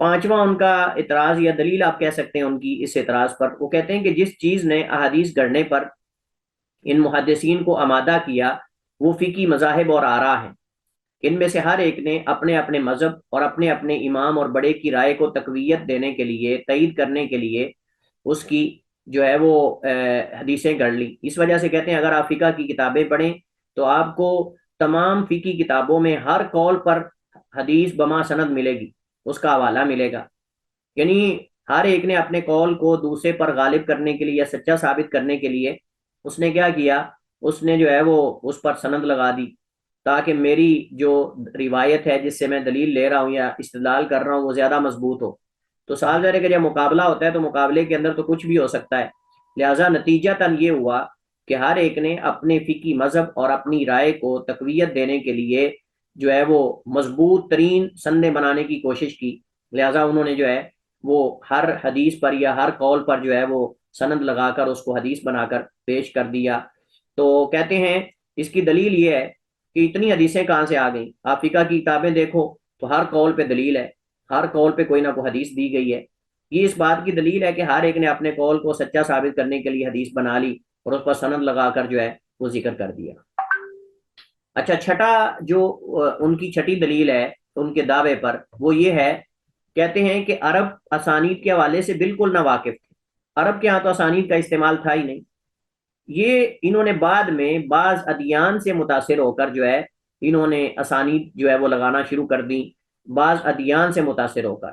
پانچواں ان کا اعتراض یا دلیل آپ کہہ سکتے ہیں ان کی اس اعتراض پر، وہ کہتے ہیں کہ جس چیز نے احادیث گڑھنے پر ان محدثین کو آمادہ کیا وہ فقہی مذاہب اور آراء ہیں، ان میں سے ہر ایک نے اپنے اپنے مذہب اور اپنے اپنے امام اور بڑے کی رائے کو تقویت دینے کے لیے، تائید کرنے کے لیے اس کی جو ہے وہ حدیثیں گڑھ لی۔ اس وجہ سے کہتے ہیں اگر آپ فقہ کی کتابیں پڑھیں تو آپ کو تمام فقہی کتابوں میں ہر قول پر حدیث بما سند ملے گی، اس کا حوالہ ملے گا، یعنی ہر ایک نے اپنے قول کو دوسرے پر غالب کرنے کے لیے یا سچا ثابت کرنے کے لیے اس نے کیا کیا، اس نے جو ہے وہ اس پر سند لگا دی تاکہ میری جو روایت ہے جس سے میں دلیل لے رہا ہوں یا استدلال کر رہا ہوں وہ زیادہ مضبوط ہو۔ تو صاحب ظاہر ہے کہ جب مقابلہ ہوتا ہے تو مقابلے کے اندر تو کچھ بھی ہو سکتا ہے، لہٰذا نتیجہ تن یہ ہوا کہ ہر ایک نے اپنے فقہی مذہب اور اپنی رائے کو تقویت دینے کے لیے جو ہے وہ مضبوط ترین سندیں بنانے کی کوشش کی، لہٰذا انہوں نے جو ہے وہ ہر حدیث پر یا ہر قول پر جو ہے وہ سند لگا کر اس کو حدیث بنا کر پیش کر دیا۔ تو کہتے ہیں اس کی دلیل یہ ہے کہ اتنی حدیثیں کہاں سے آ گئیں، آپ فقہ کی کتابیں دیکھو تو ہر قول پہ دلیل ہے، ہر قول پہ کوئی نہ کوئی حدیث دی گئی ہے، یہ اس بات کی دلیل ہے کہ ہر ایک نے اپنے قول کو سچا ثابت کرنے کے لیے حدیث بنا لی اور اس پر سند لگا کر جو ہے وہ ذکر کر دیا۔ اچھا، چھٹا جو ان کی چھٹی دلیل ہے ان کے دعوے پر وہ یہ ہے، کہتے ہیں کہ عرب اسانید کے حوالے سے بالکل نہ واقف تھے، عرب کے ہاں تو اسانید کا استعمال تھا ہی نہیں، یہ انہوں نے بعد میں بعض ادیان سے متاثر ہو کر جو ہے انہوں نے اسانید جو ہے وہ لگانا شروع کر دی، بعض ادیان سے متاثر ہو کر،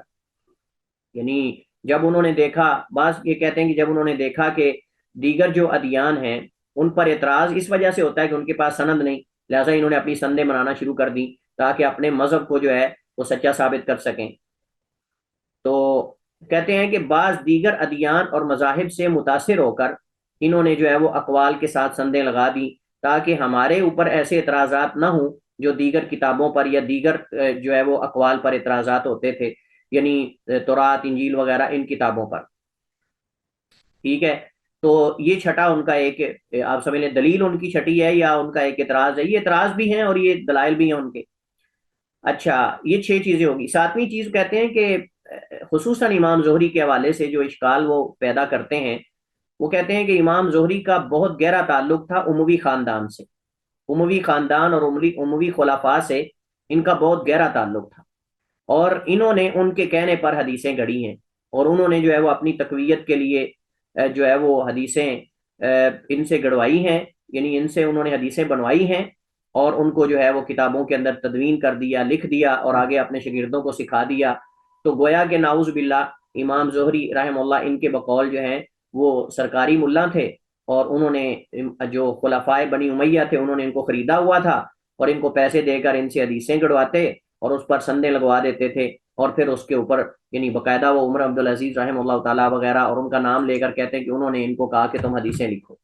یعنی جب انہوں نے دیکھا، بعض یہ کہتے ہیں کہ جب انہوں نے دیکھا کہ دیگر جو ادیان ہیں ان پر اعتراض اس وجہ سے ہوتا ہے کہ ان کے پاس سند نہیں، لہٰذا انہوں نے اپنی سندیں بنانا شروع کر دی تاکہ اپنے مذہب کو جو ہے وہ سچا ثابت کر سکیں۔ تو کہتے ہیں کہ بعض دیگر ادیان اور مذاہب سے متاثر ہو کر انہوں نے جو ہے وہ اقوال کے ساتھ سندیں لگا دی تاکہ ہمارے اوپر ایسے اعتراضات نہ ہوں جو دیگر کتابوں پر یا دیگر جو ہے وہ اقوال پر اعتراضات ہوتے تھے، یعنی تورات، انجیل وغیرہ ان کتابوں پر۔ ٹھیک ہے، تو یہ چھٹا ان کا ایک آپ سمجھ لیں دلیل ان کی چھٹی ہے یا ان کا ایک اعتراض ہے، یہ اعتراض بھی ہیں اور یہ دلائل بھی ہیں ان کے۔ اچھا، یہ 6 چیزیں ہوگی۔ 7ویں چیز کہتے ہیں کہ خصوصاً امام زہری کے حوالے سے جو اشکال وہ پیدا کرتے ہیں، وہ کہتے ہیں کہ امام زہری کا بہت گہرا تعلق تھا اموی خاندان سے، اموی خاندان اور اموی خلفاء سے ان کا بہت گہرا تعلق تھا، اور انہوں نے ان کے کہنے پر حدیثیں گڑھی ہیں، اور انہوں نے جو ہے وہ اپنی تقویت کے لیے جو ہے وہ حدیثیں ان سے گڑوائی ہیں، یعنی ان سے انہوں نے حدیثیں بنوائی ہیں اور ان کو جو ہے وہ کتابوں کے اندر تدوین کر دیا، لکھ دیا اور آگے اپنے شاگردوں کو سکھا دیا۔ تو گویا کہ نعوذ باللہ امام زہری رحم اللہ ان کے بقول جو ہیں وہ سرکاری ملا تھے، اور انہوں نے جو خلفائے بنی امیہ تھے انہوں نے ان کو خریدا ہوا تھا اور ان کو پیسے دے کر ان سے حدیثیں گڑواتے اور اس پر سندیں لگوا دیتے تھے، اور پھر اس کے اوپر یعنی باقاعدہ وہ عمر عبدالعزیز رحم اللہ تعالیٰ وغیرہ اور ان کا نام لے کر کہتے ہیں کہ انہوں نے ان کو کہا کہ تم حدیثیں لکھو،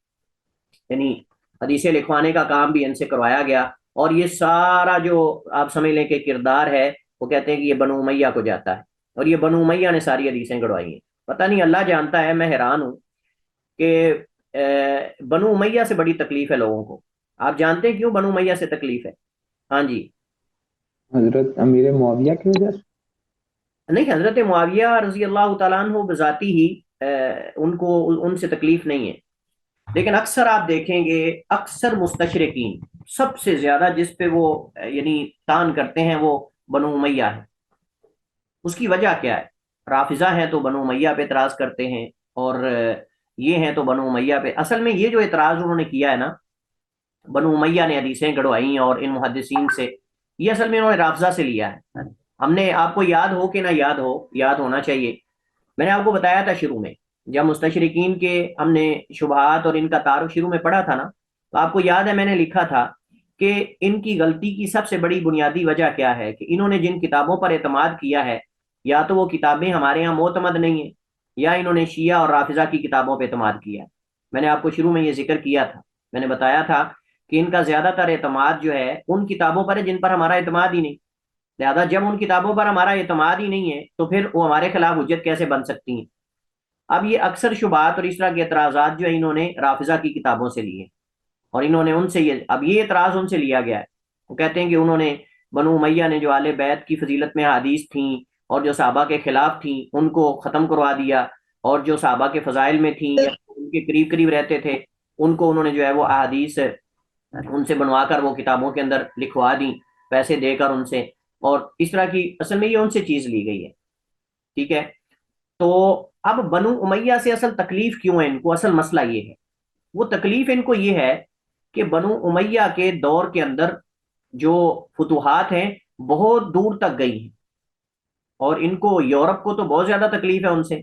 یعنی حدیثیں لکھوانے کا کام بھی ان سے کروایا گیا، اور یہ سارا جو آپ سمجھ لیں کہ کردار ہے وہ کہتے ہیں کہ یہ بنو امیہ کو جاتا ہے، اور یہ بنو امیہ نے ساری حدیثیں گڑوائی ہیں۔ پتہ نہیں، اللہ جانتا ہے، میں حیران ہوں کہ بنو امیہ سے بڑی تکلیف ہے لوگوں کو۔ آپ جانتے ہیں کیوں بنو امیہ سے تکلیف ہے؟ ہاں جی، حضرت امیر معاویہ کی وجہ سے؟ نہیں، حضرت معاویہ رضی اللہ تعالیٰ عنہ بذاتی ہی ان کو ان سے تکلیف نہیں ہے، لیکن اکثر آپ دیکھیں گے اکثر مستشرقین سب سے زیادہ جس پہ وہ یعنی تان کرتے ہیں وہ بنو امیہ ہے۔ اس کی وجہ کیا ہے؟ رافضہ ہیں تو بنو امیہ پہ اعتراض کرتے ہیں، اور یہ ہیں تو بنو امیہ پہ، اصل میں یہ جو اعتراض انہوں نے کیا ہے نا، بنو امیہ نے حدیثیں گڑوائی اور ان محدثین سے، یہ اصل میں انہوں نے رافضہ سے لیا ہے۔ ہم نے آپ کو یاد ہو کہ نہ یاد ہو، یاد ہونا چاہیے، میں نے آپ کو بتایا تھا شروع میں جب مستشرقین کے ہم نے شبہات اور ان کا تعارف شروع میں پڑھا تھا نا، تو آپ کو یاد ہے میں نے لکھا تھا کہ ان کی غلطی کی سب سے بڑی بنیادی وجہ کیا ہے کہ انہوں نے جن کتابوں پر اعتماد کیا ہے یا تو وہ کتابیں ہمارے ہاں معتمد نہیں ہیں، یا انہوں نے شیعہ اور رافضہ کی کتابوں پہ اعتماد کیا ہے۔ میں نے آپ کو شروع میں یہ ذکر کیا تھا، میں نے بتایا تھا کہ ان کا زیادہ تر اعتماد جو ہے ان کتابوں پر ہے جن پر ہمارا اعتماد ہی نہیں، لہٰذا جب ان کتابوں پر ہمارا اعتماد ہی نہیں ہے تو پھر وہ ہمارے خلاف حجت کیسے بن سکتی ہیں؟ اب یہ اکثر شبہات اور اس طرح کے اعتراضات جو ہے انہوں نے رافضہ کی کتابوں سے لیے، اور انہوں نے ان سے اب یہ اعتراض ان سے لیا گیا ہے، وہ کہتے ہیں کہ انہوں نے بنو امیہ نے جو آل بیت کی فضیلت میں حدیث تھیں اور جو صحابہ کے خلاف تھیں ان کو ختم کروا دیا، اور جو صحابہ کے فضائل میں تھیں یا ان کے قریب قریب رہتے تھے ان کو انہوں نے جو ہے وہ احادیث ان سے بنوا کر وہ کتابوں کے اندر لکھوا دی، پیسے دے کر ان سے، اور اس طرح کی اصل میں یہ ان سے چیز لی گئی ہے، ٹھیک ہے۔ تو اب بنو امیہ سے اصل تکلیف کیوں ہے ان کو، اصل مسئلہ یہ ہے، وہ تکلیف ان کو یہ ہے کہ بنو امیہ کے دور کے اندر جو فتوحات ہیں بہت دور تک گئی ہیں، اور ان کو یورپ کو تو بہت زیادہ تکلیف ہے ان سے۔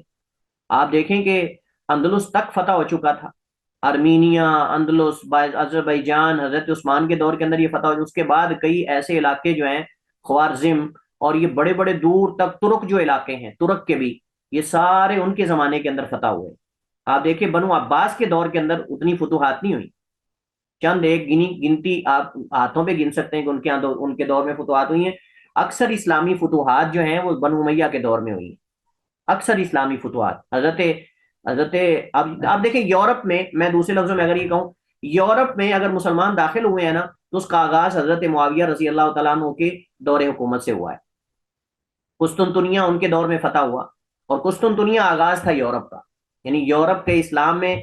آپ دیکھیں کہ اندلس تک فتح ہو چکا تھا، ارمینیا، اندلس، اذربائیجان حضرت عثمان کے دور کے اندر یہ فتح ہو، اس کے بعد کئی ایسے علاقے جو ہیں خوارزم اور یہ بڑے بڑے دور تک ترک جو علاقے ہیں، ترک کے بھی، یہ سارے ان کے زمانے کے اندر فتح ہوئے۔ آپ دیکھیں بنو عباس کے دور کے اندر اتنی فتوحات نہیں ہوئی، چند ایک گنتی آپ ہاتھوں پہ گن سکتے ہیں کہ ان کے دور میں فتوحات ہوئی ہیں۔ اکثر اسلامی فتوحات جو ہیں وہ بنو امیہ کے دور میں ہوئی ہیں، اکثر اسلامی فتوحات حضرت اب آپ دیکھیں یورپ میں دوسرے لفظوں میں اگر یہ کہوں، یورپ میں اگر مسلمان داخل ہوئے ہیں نا تو اس کا آغاز حضرت معاویہ رضی اللہ تعالیٰ عنہ کے دور حکومت سے ہوا ہے۔ قسطنطنیہ ان کے دور میں فتح ہوا، اور قسطنطنیہ آغاز تھا یورپ کا، یعنی یورپ کے اسلام میں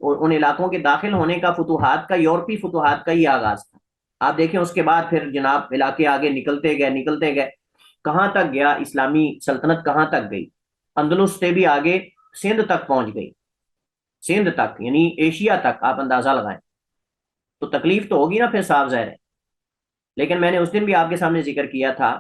ان علاقوں کے داخل ہونے کا، فتوحات کا، یورپی فتوحات کا ہی آغاز تھا۔ آپ دیکھیں اس کے بعد پھر جناب علاقے آگے نکلتے گئے، کہاں تک گیا اسلامی سلطنت، کہاں تک گئی، اندلس سے بھی آگے سندھ تک پہنچ گئی، سندھ تک یعنی ایشیا تک، آپ اندازہ لگائیں، تو تکلیف تو ہوگی نا پھر، صاف ظاہر ہے۔ لیکن میں نے اس دن بھی آپ کے سامنے ذکر کیا تھا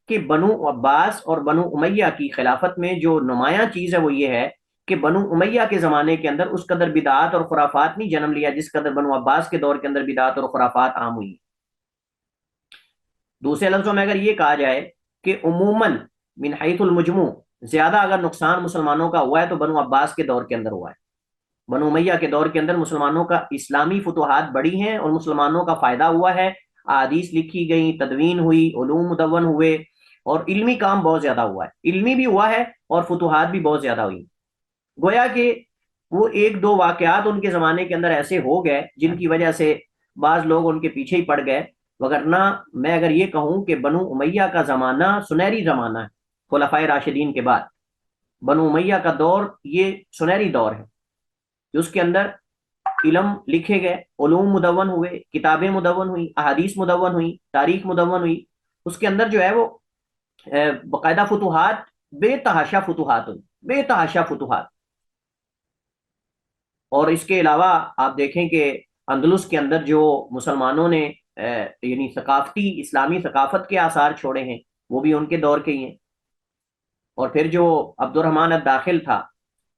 کہ بنو عباس اور بنو امیہ کی خلافت میں جو نمایاں چیز ہے وہ یہ ہے کہ بنو امیہ کے زمانے کے اندر اس قدر بدعات اور خرافات نہیں جنم لیا جس قدر بنو عباس کے دور کے اندر بدعات اور خرافات عام ہوئی۔ دوسرے لفظوں میں اگر یہ کہا جائے کہ عموماً من حیث المجموع زیادہ اگر نقصان مسلمانوں کا ہوا ہے تو بنو عباس کے دور کے اندر ہوا ہے۔ بنو امیہ کے دور کے اندر مسلمانوں کا اسلامی فتوحات بڑی ہیں اور مسلمانوں کا فائدہ ہوا ہے، احادیث لکھی گئی، تدوین ہوئی، علوم مدون ہوئے، اور علمی کام بہت زیادہ ہوا ہے، علمی بھی ہوا ہے اور فتوحات بھی بہت زیادہ ہوئی۔ گویا کہ وہ ایک دو واقعات ان کے زمانے کے اندر ایسے ہو گئے جن کی وجہ سے بعض لوگ ان کے پیچھے ہی پڑ گئے، وگرنہ میں اگر یہ کہوں کہ بنو امیہ کا زمانہ سنہری زمانہ ہے، خلفائے راشدین کے بعد بنو امیہ کا دور یہ سنہری دور ہے، اس کے اندر علم لکھے گئے، علوم مدون ہوئے، کتابیں مدون ہوئی، احادیث مدون ہوئی، تاریخ مدون ہوئی، اس کے اندر جو ہے وہ باقاعدہ فتوحات، بے تحاشا فتوحات ہوئی، بے تحاشا فتوحات۔ اور اس کے علاوہ آپ دیکھیں کہ اندلس کے اندر جو مسلمانوں نے یعنی ثقافتی اسلامی ثقافت کے آثار چھوڑے ہیں وہ بھی ان کے دور کے ہی ہیں۔ اور پھر جو عبد الرحمن الداخل تھا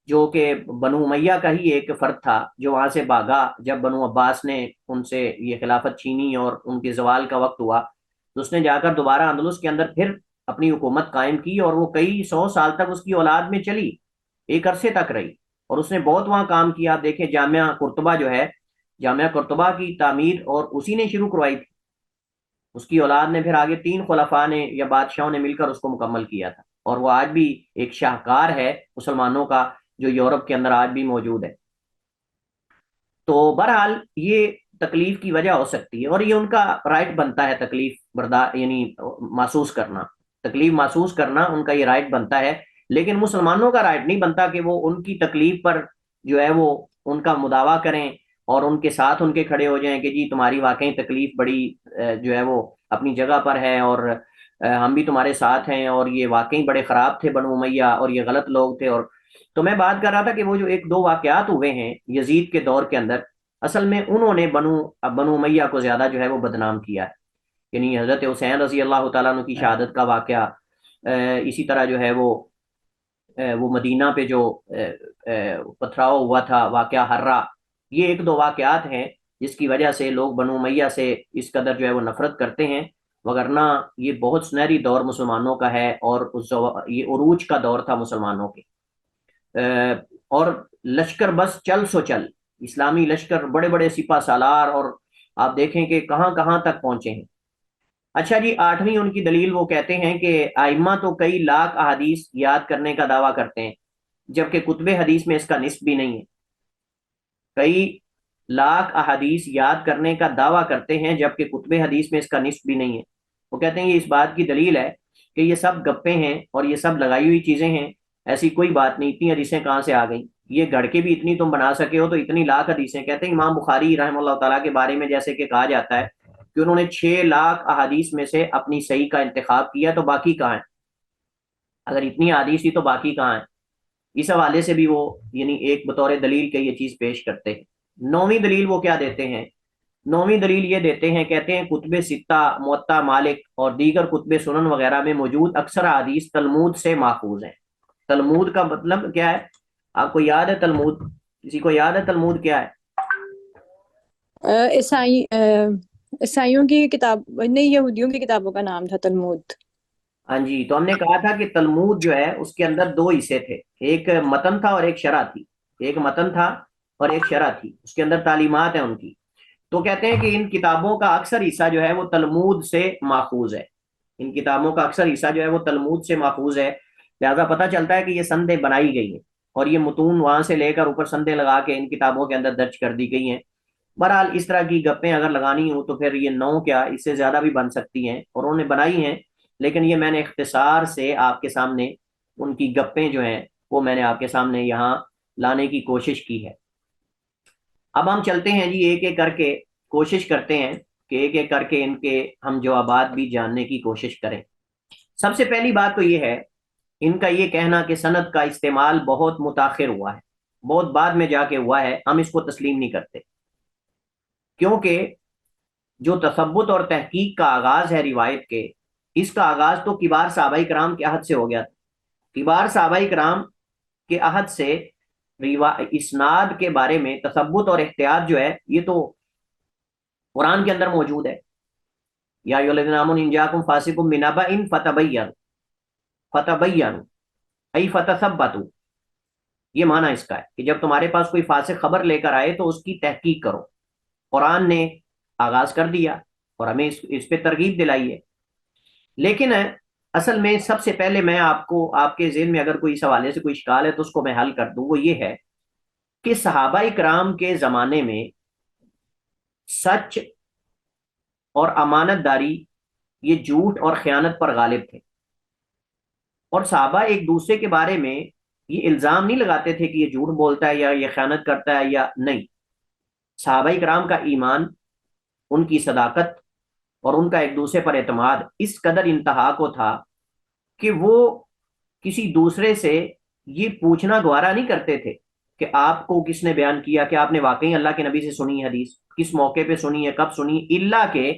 جو کہ بنو امیہ کا ہی ایک فرد تھا، جو وہاں سے بھاگا جب بنو عباس نے ان سے یہ خلافت چھینی اور ان کے زوال کا وقت ہوا، تو اس نے جا کر دوبارہ اندلس کے اندر پھر اپنی حکومت قائم کی، اور وہ کئی 100 سال تک اس کی اولاد میں چلی، ایک عرصے تک رہی، اور اس نے بہت وہاں کام کیا۔ آپ دیکھیں جامعہ قرطبہ جو ہے، جامعہ قرطبہ کی تعمیر اور اسی نے شروع کروائی تھی، اس کی اولاد نے پھر آگے 3 خلفاء نے یا بادشاہوں نے مل کر اس کو مکمل کیا تھا، اور وہ آج بھی ایک شاہکار ہے مسلمانوں کا جو یورپ کے اندر آج بھی موجود ہے۔ تو بہرحال یہ تکلیف کی وجہ ہو سکتی ہے، اور یہ ان کا رائٹ بنتا ہے، تکلیف برداشت یعنی محسوس کرنا، تکلیف محسوس کرنا ان کا یہ رائٹ بنتا ہے، لیکن مسلمانوں کا رائٹ نہیں بنتا کہ وہ ان کی تکلیف پر جو ہے وہ ان کا مداوع کریں اور ان کے ساتھ ان کے کھڑے ہو جائیں کہ جی تمہاری واقعی تکلیف بڑی جو ہے وہ اپنی جگہ پر ہے، اور ہم بھی تمہارے ساتھ ہیں، اور یہ واقعی بڑے خراب تھے بنو امیہ، اور یہ غلط لوگ تھے۔ اور تو میں بات کر رہا تھا کہ وہ جو ایک دو واقعات ہوئے ہیں یزید کے دور کے اندر، اصل میں انہوں نے بنو امیہ کو زیادہ جو ہے وہ بدنام کیا ہے، یعنی حضرت حسین رضی اللہ تعالیٰ عنہ کی شہادت کا واقعہ، اسی طرح جو ہے وہ مدینہ پہ جو پتھراؤ ہوا تھا، واقعہ ہررا، یہ ایک دو واقعات ہیں جس کی وجہ سے لوگ بنو امیہ سے اس قدر جو ہے وہ نفرت کرتے ہیں، وگرنہ یہ بہت سنہری دور مسلمانوں کا ہے، اور یہ عروج کا دور تھا مسلمانوں کے۔ اور لشکر بس چل سو چل، اسلامی لشکر بڑے بڑے سپہ سالار، اور آپ دیکھیں کہ کہاں کہاں تک پہنچے ہیں۔ اچھا جی، 8ویں ان کی دلیل وہ کہتے ہیں کہ ائمہ تو کئی لاکھ احادیث یاد کرنے کا دعویٰ کرتے ہیں جبکہ کتب حدیث میں اس کا نصف بھی نہیں ہے، کئی لاکھ احادیث یاد کرنے کا دعویٰ کرتے ہیں جبکہ کتب حدیث میں اس کا نصف بھی نہیں ہے۔ وہ کہتے ہیں یہ اس بات کی دلیل ہے کہ یہ سب گپے ہیں اور یہ سب لگائی ہوئی چیزیں ہیں، ایسی کوئی بات نہیں، اتنی حدیثیں کہاں سے آ گئیں، یہ گھڑ کے بھی اتنی تم بنا سکے ہو تو اتنی لاکھ حدیثیں۔ کہتے ہیں امام بخاری رحمہ اللہ تعالیٰ کے بارے میں جیسے کہ کہا جاتا ہے کہ انہوں نے 6 لاکھ احادیث میں سے اپنی صحیح کا انتخاب کیا، تو باقی کہاں ہے؟ اگر اتنی احادیث تھی تو باقی کہاں ہے؟ اس حوالے سے بھی وہ یعنی ایک بطور دلیل کے یہ چیز پیش کرتے ہیں۔ 9ویں دلیل وہ کیا دیتے ہیں؟ 9ویں دلیل یہ دیتے ہیں، کہتے ہیں کتب ستہ، موطا مالک اور دیگر کتب سنن وغیرہ میں موجود اکثر احادیث تلمود سے ماخوذ ہیں۔ تلمود کا مطلب کیا ہے؟ آپ کو یاد ہے تلمود؟ کسی کو یاد ہے تلمود کیا ہے؟ عیسائیوں کی کتاب نہیں، یہودیوں کی کتابوں کا نام تھا تلمود۔ ہاں جی، تو ہم نے کہا تھا کہ تلمود جو ہے اس کے اندر 2 حصے تھے، ایک متن تھا اور ایک شرح تھی، ایک متن تھا اور ایک شرح تھی، اس کے اندر تعلیمات ہیں ان کی۔ تو کہتے ہیں کہ ان کتابوں کا اکثر حصہ جو ہے وہ تلمود سے ماخوذ ہے، ان کتابوں کا اکثر حصہ جو ہے وہ تلمود سے ماخوذ ہے، لہذا پتہ چلتا ہے کہ یہ سندیں بنائی گئی ہیں اور یہ متون وہاں سے لے کر اوپر سندیں لگا کے ان کتابوں کے اندر درج کر دی گئی ہیں۔ بہرحال اس طرح کی گپیں اگر لگانی ہوں تو پھر یہ 9 کیا اس سے زیادہ بھی بن سکتی ہیں، اور انہوں نے بنائی ہیں، لیکن یہ میں نے اختصار سے آپ کے سامنے ان کی گپیں جو ہیں وہ میں نے آپ کے سامنے یہاں لانے کی کوشش کی ہے۔ اب ہم چلتے ہیں جی ایک ایک کر کے کوشش کرتے ہیں کہ ایک ایک کر کے ان کے ہم جوابات بھی جاننے کی کوشش کریں۔ سب سے پہلی بات تو یہ ہے ان کا یہ کہنا کہ سند کا استعمال بہت متاخر ہوا ہے، بہت بعد میں جا کے ہوا ہے، ہم اس کو تسلیم نہیں کرتے، کیونکہ جو تثبت اور تحقیق کا آغاز ہے روایت کے، اس کا آغاز تو کبار صحابہ کرام کے عہد سے ہو گیا تھا۔ کبار صحابہ کرام کے عہد سے اسناد کے بارے میں تثبت اور احتیاط جو ہے یہ تو قرآن کے اندر موجود ہے۔ یا ایھا الذین آمنوا ان جاءکم فاسق بنبأ فتبینوا ای فتثبتوا، یہ معنی اس کا ہے کہ جب تمہارے پاس کوئی فاسق خبر لے کر آئے تو اس کی تحقیق کرو۔ قرآن نے آغاز کر دیا اور ہمیں اس پہ ترغیب دلائی ہے، لیکن اصل میں سب سے پہلے میں آپ کو، آپ کے ذہن میں اگر کوئی اس حوالے سے کوئی اشکال ہے تو اس کو میں حل کر دوں، وہ یہ ہے کہ صحابہ کرام کے زمانے میں سچ اور امانت داری یہ جھوٹ اور خیانت پر غالب تھے، اور صحابہ ایک دوسرے کے بارے میں یہ الزام نہیں لگاتے تھے کہ یہ جھوٹ بولتا ہے یا یہ خیانت کرتا ہے یا نہیں۔ صحابہ کرام کا ایمان، ان کی صداقت اور ان کا ایک دوسرے پر اعتماد اس قدر انتہا کو تھا کہ وہ کسی دوسرے سے یہ پوچھنا گوارا نہیں کرتے تھے کہ آپ کو کس نے بیان کیا، کہ آپ نے واقعی اللہ کے نبی سے سنی ہے حدیث، کس موقع پہ سنی ہے، کب سنی، الا کہ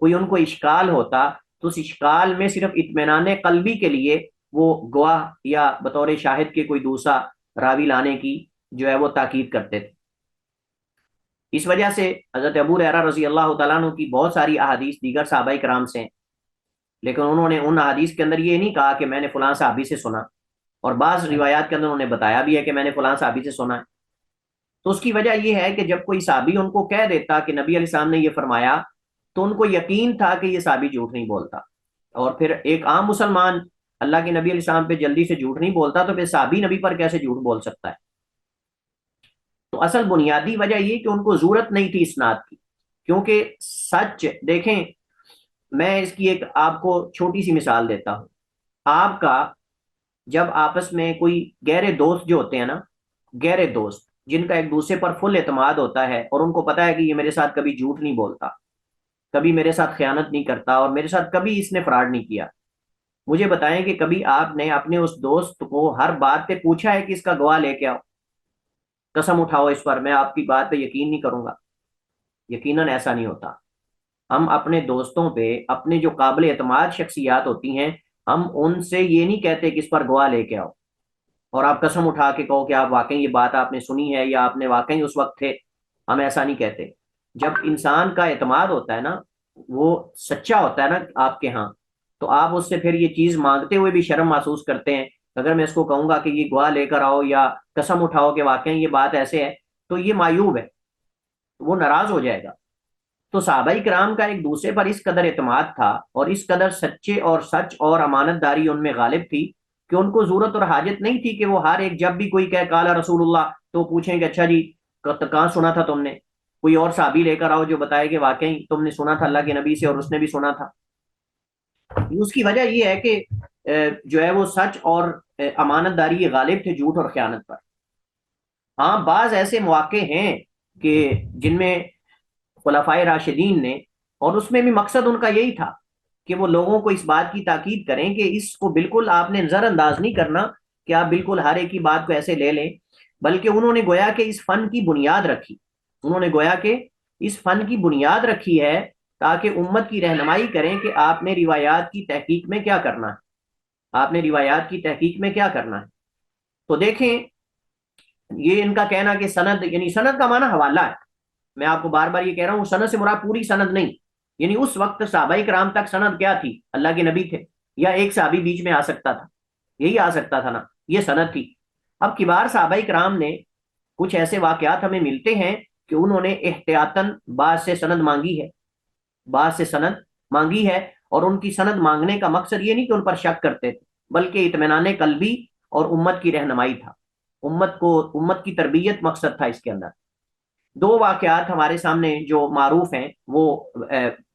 کوئی ان کو اشکال ہوتا تو اس اشکال میں صرف اطمینان قلبی کے لیے وہ گواہ یا بطور شاہد کے کوئی دوسرا راوی لانے کی جو ہے وہ تاکید کرتے تھے۔ اس وجہ سے حضرت ابو ہریرہ رضی اللہ تعالیٰ عنہ کی بہت ساری احادیث دیگر صحابہ کرام سے ہیں، لیکن انہوں نے ان احادیث کے اندر یہ نہیں کہا کہ میں نے فلاں صحابی سے سنا، اور بعض روایات کے اندر انہوں نے بتایا بھی ہے کہ میں نے فلاں صحابی سے سنا ہے۔ تو اس کی وجہ یہ ہے کہ جب کوئی صحابی ان کو کہہ دیتا کہ نبی علیہ السلام نے یہ فرمایا تو ان کو یقین تھا کہ یہ صحابی جھوٹ نہیں بولتا، اور پھر ایک عام مسلمان اللہ کے نبی علیہ السلام پہ جلدی سے جھوٹ نہیں بولتا تو پھر صحابی نبی پر کیسے جھوٹ بول سکتا ہے؟ تو اصل بنیادی وجہ یہ کہ ان کو ضرورت نہیں تھی اسناد کی، کیونکہ سچ دیکھیں، میں اس کی ایک آپ کو چھوٹی سی مثال دیتا ہوں۔ آپ کا جب آپس میں کوئی گہرے دوست جو ہوتے ہیں نا، گہرے دوست جن کا ایک دوسرے پر فل اعتماد ہوتا ہے اور ان کو پتا ہے کہ یہ میرے ساتھ کبھی جھوٹ نہیں بولتا، کبھی میرے ساتھ خیانت نہیں کرتا، اور میرے ساتھ کبھی اس نے فراڈ نہیں کیا، مجھے بتائیں کہ کبھی آپ نے اپنے اس دوست کو ہر بات پہ پوچھا ہے کہ اس کا گواہ لے کے آؤ، قسم اٹھاؤ اس پر، میں آپ کی بات پہ یقین نہیں کروں گا؟ یقیناً ایسا نہیں ہوتا۔ ہم اپنے دوستوں پہ، اپنے جو قابل اعتماد شخصیات ہوتی ہیں، ہم ان سے یہ نہیں کہتے کہ اس پر گواہ لے کے آؤ اور آپ قسم اٹھا کے کہو کہ آپ واقعی یہ بات آپ نے سنی ہے یا آپ نے واقعی اس وقت تھے، ہم ایسا نہیں کہتے۔ جب انسان کا اعتماد ہوتا ہے نا، وہ سچا ہوتا ہے نا آپ کے ہاں، تو آپ اس سے پھر یہ چیز مانگتے ہوئے بھی شرم محسوس کرتے ہیں۔ اگر میں اس کو کہوں گا کہ یہ گواہ لے کر آؤ یا قسم اٹھاؤ کہ واقعی یہ بات ایسے ہے تو یہ معیوب ہے، وہ ناراض ہو جائے گا۔ تو صحابہ کرام کا ایک دوسرے پر اس قدر اعتماد تھا اور اس قدر سچے اور سچ اور امانت داری ان میں غالب تھی کہ ان کو ضرورت اور حاجت نہیں تھی کہ وہ ہر ایک جب بھی کوئی کہے قال رسول اللہ تو پوچھیں کہ اچھا جی کہاں سنا تھا تم نے، کوئی اور صحابی لے کر آؤ جو بتائے کہ واقعی تم نے سنا تھا اللہ کے نبی سے اور اس نے بھی سنا تھا۔ اس کی وجہ یہ ہے کہ جو ہے وہ سچ اور امانت داری غالب تھے جھوٹ اور خیانت پر۔ ہاں بعض ایسے مواقع ہیں کہ جن میں خلفائے راشدین نے، اور اس میں بھی مقصد ان کا یہی تھا کہ وہ لوگوں کو اس بات کی تاکید کریں کہ اس کو بالکل آپ نے نظر انداز نہیں کرنا کہ آپ بالکل ہر ایک کی بات کو ایسے لے لیں، بلکہ انہوں نے گویا کہ اس فن کی بنیاد رکھی، انہوں نے گویا کہ اس فن کی بنیاد رکھی ہے تاکہ امت کی رہنمائی کریں کہ آپ نے روایات کی تحقیق میں کیا کرنا ہے، آپ نے روایات کی تحقیق میں کیا کرنا ہے۔ تو دیکھیں یہ ان کا کہنا کہ سند، یعنی سند کا معنی حوالہ ہے، میں آپ کو بار بار یہ کہہ رہا ہوں، سند سے مراد پوری سند نہیں، یعنی اس وقت صحابہ کرام تک سند کیا تھی؟ اللہ کے نبی تھے، یا ایک صحابی بیچ میں آ سکتا تھا، یہی آ سکتا تھا نا، یہ سند تھی۔ اب کبار صحابہ کرام نے کچھ ایسے واقعات ہمیں ملتے ہیں کہ انہوں نے احتیاطاً بعض سے سند مانگی ہے، بعض سے سند مانگی ہے، اور ان کی سند مانگنے کا مقصد یہ نہیں کہ ان پر شک کرتے تھے، بلکہ اطمینان قلبی اور امت کی رہنمائی تھا، امت کی تربیت مقصد تھا اس کے اندر۔ دو واقعات ہمارے سامنے جو معروف ہیں وہ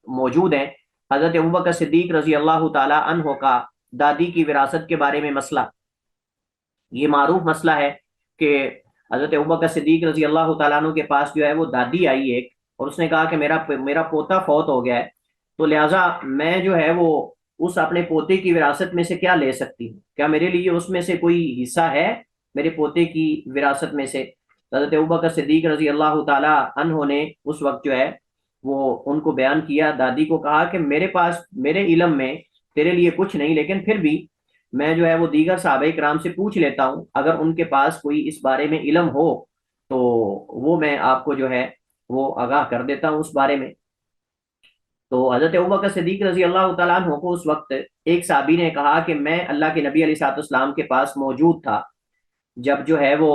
موجود ہیں۔ حضرت ابوبکر صدیق رضی اللہ تعالی عنہ کا دادی کی وراثت کے بارے میں مسئلہ، یہ معروف مسئلہ ہے کہ حضرت ابوبکر صدیق رضی اللہ تعالیٰ عنہ کے پاس جو ہے وہ دادی آئی ایک، اور اس نے کہا کہ میرا پوتا فوت ہو گیا ہے، تو لہٰذا میں جو ہے وہ اس اپنے پوتے کی وراثت میں سے کیا لے سکتی ہوں، کیا میرے لیے اس میں سے کوئی حصہ ہے میرے پوتے کی وراثت میں سے؟ حضرت ابوبکر صدیق رضی اللہ تعالیٰ عنہ نے اس وقت جو ہے وہ ان کو بیان کیا، دادی کو کہا کہ میرے پاس، میرے علم میں تیرے لیے کچھ نہیں، لیکن پھر بھی میں جو ہے وہ دیگر صحابہ کرام سے پوچھ لیتا ہوں، اگر ان کے پاس کوئی اس بارے میں علم ہو تو وہ میں آپ کو جو ہے وہ آگاہ کر دیتا ہوں اس بارے میں۔ تو حضرت ابوبکر صدیق رضی اللہ تعالیٰ عنہ کو اس وقت ایک صحابی نے کہا کہ میں اللہ کے نبی علیہ الصلوۃ والسلام کے پاس موجود تھا جب جو ہے وہ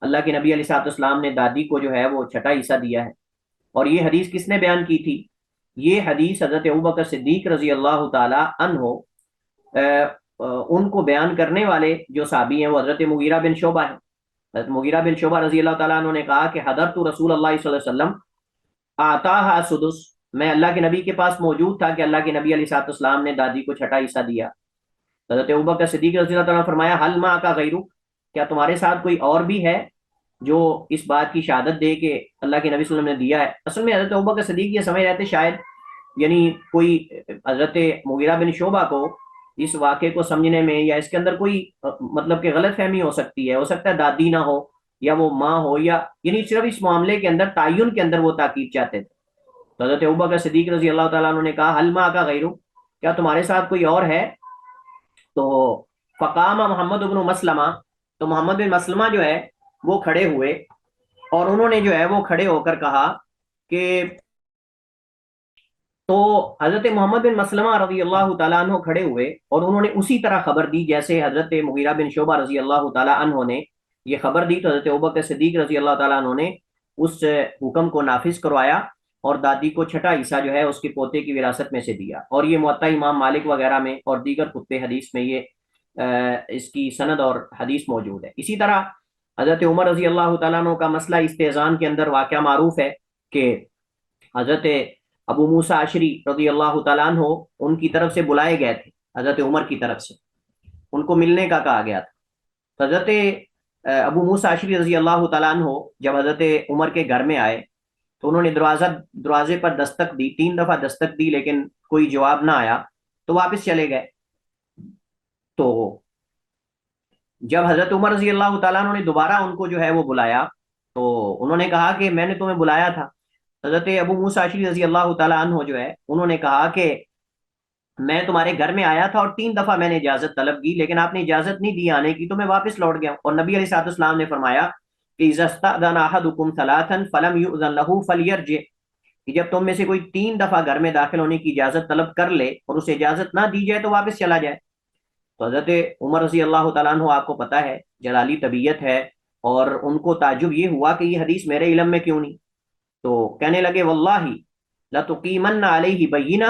اللہ کے نبی علیہ الصلوۃ والسلام نے دادی کو جو ہے وہ چھٹا حصہ دیا ہے۔ اور یہ حدیث کس نے بیان کی تھی؟ یہ حدیث حضرت ابوبکر صدیق رضی اللہ تعالیٰ عنہ ان کو بیان کرنے والے جو صحابی ہیں وہ حضرت مغیرہ بن شعبہ ہیں۔ حضرت مغیرہ بن شعبہ رضی اللہ تعالیٰ عنہ نے کہا کہ حضرت رسول اللہ صلی اللہ علیہ وسلم آتاہا سدس، میں اللہ کے نبی کے پاس موجود تھا کہ اللہ کے نبی علیہ الصلوۃ والسلام نے دادی کو چھٹا حصہ دیا۔ حضرت ابوبکر صدیق رضی اللہ تعالیٰ نے فرمایا حل ما کا غیرک، کیا تمہارے ساتھ کوئی اور بھی ہے جو اس بات کی شہادت دے کہ اللہ کے نبی صلی اللہ علیہ وسلم نے دیا ہے؟ اصل میں حضرت ابوبکر صدیق یہ سمجھ رہے تھے شاید یعنی کوئی حضرت مغیرہ بن شعبہ کو اس واقعے کو سمجھنے میں یا اس کے اندر کوئی مطلب کہ غلط فہمی ہو سکتی ہے، ہو سکتا ہے دادی نہ ہو یا وہ ماں ہو، یا یعنی صرف اس معاملے کے اندر تعین کے اندر وہ تاکید چاہتے تھے۔ تو حضرت ابوبکر صدیق رضی اللہ تعالیٰ عنہ نے کہا حل ما کا غیرک، کیا تمہارے ساتھ کوئی اور ہے؟ تو فقام محمد بن مسلمہ، تو محمد بن مسلمہ جو ہے وہ کھڑے ہوئے، اور انہوں نے جو ہے وہ کھڑے ہو کر کہا کہ، تو حضرت محمد بن مسلمہ رضی اللہ تعالیٰ عنہ کھڑے ہوئے اور انہوں نے اسی طرح خبر دی جیسے حضرت مغیرہ بن شعبہ رضی اللہ تعالیٰ عنہ نے یہ خبر دی۔ تو حضرت ابوبکر صدیق رضی اللہ تعالیٰ عنہ نے اس حکم کو نافذ کروایا اور دادی کو چھٹا حصہ جو ہے اس کے پوتے کی وراثت میں سے دیا، اور یہ موطا امام مالک وغیرہ میں اور دیگر کتب حدیث میں یہ اس کی سند اور حدیث موجود ہے۔ اسی طرح حضرت عمر رضی اللہ تعالیٰ عنہ کا مسئلہ استئذان کے اندر واقعہ معروف ہے کہ حضرت ابو موسیٰ اشعری رضی اللہ تعالیٰ عنہ ان کی طرف سے بلائے گئے تھے، حضرت عمر کی طرف سے ان کو ملنے کا کہا گیا تھا۔ حضرت ابو موسیٰ اشعری رضی اللہ تعالیٰ عنہ جب حضرت عمر کے گھر میں آئے تو انہوں نے دروازے پر دستک دی، 3 دفعہ دستک دی لیکن کوئی جواب نہ آیا تو واپس چلے گئے۔ تو جب حضرت عمر رضی اللہ تعالیٰ عنہ نے دوبارہ ان کو جو ہے وہ بلایا تو انہوں نے کہا کہ میں نے تمہیں بلایا تھا۔ حضرت ابو موسیٰ اشعری رضی اللہ تعالیٰ عنہ جو ہے انہوں نے کہا کہ میں تمہارے گھر میں آیا تھا اور 3 دفعہ میں نے اجازت طلب کی لیکن آپ نے اجازت نہیں دی آنے کی، تو میں واپس لوٹ گیا۔ اور نبی علیہ الصلوۃ والسلام نے فرمایا کہ اذا استأذن احدکم ثلاثا فلم یؤذن له فلیرجع، کہ جب تم میں سے کوئی 3 دفعہ گھر میں داخل ہونے کی اجازت طلب کر لے اور اسے اجازت نہ دی جائے تو واپس چلا جائے۔ تو حضرت عمر رضی اللہ تعالیٰ عنہ آپ کو پتہ ہے جلالی طبیعت ہے، اور ان کو تعجب یہ ہوا کہ یہ حدیث میرے علم میں کیوں نہیں، تو کہنے لگے واللہ لتقیمن علیہ بینہ،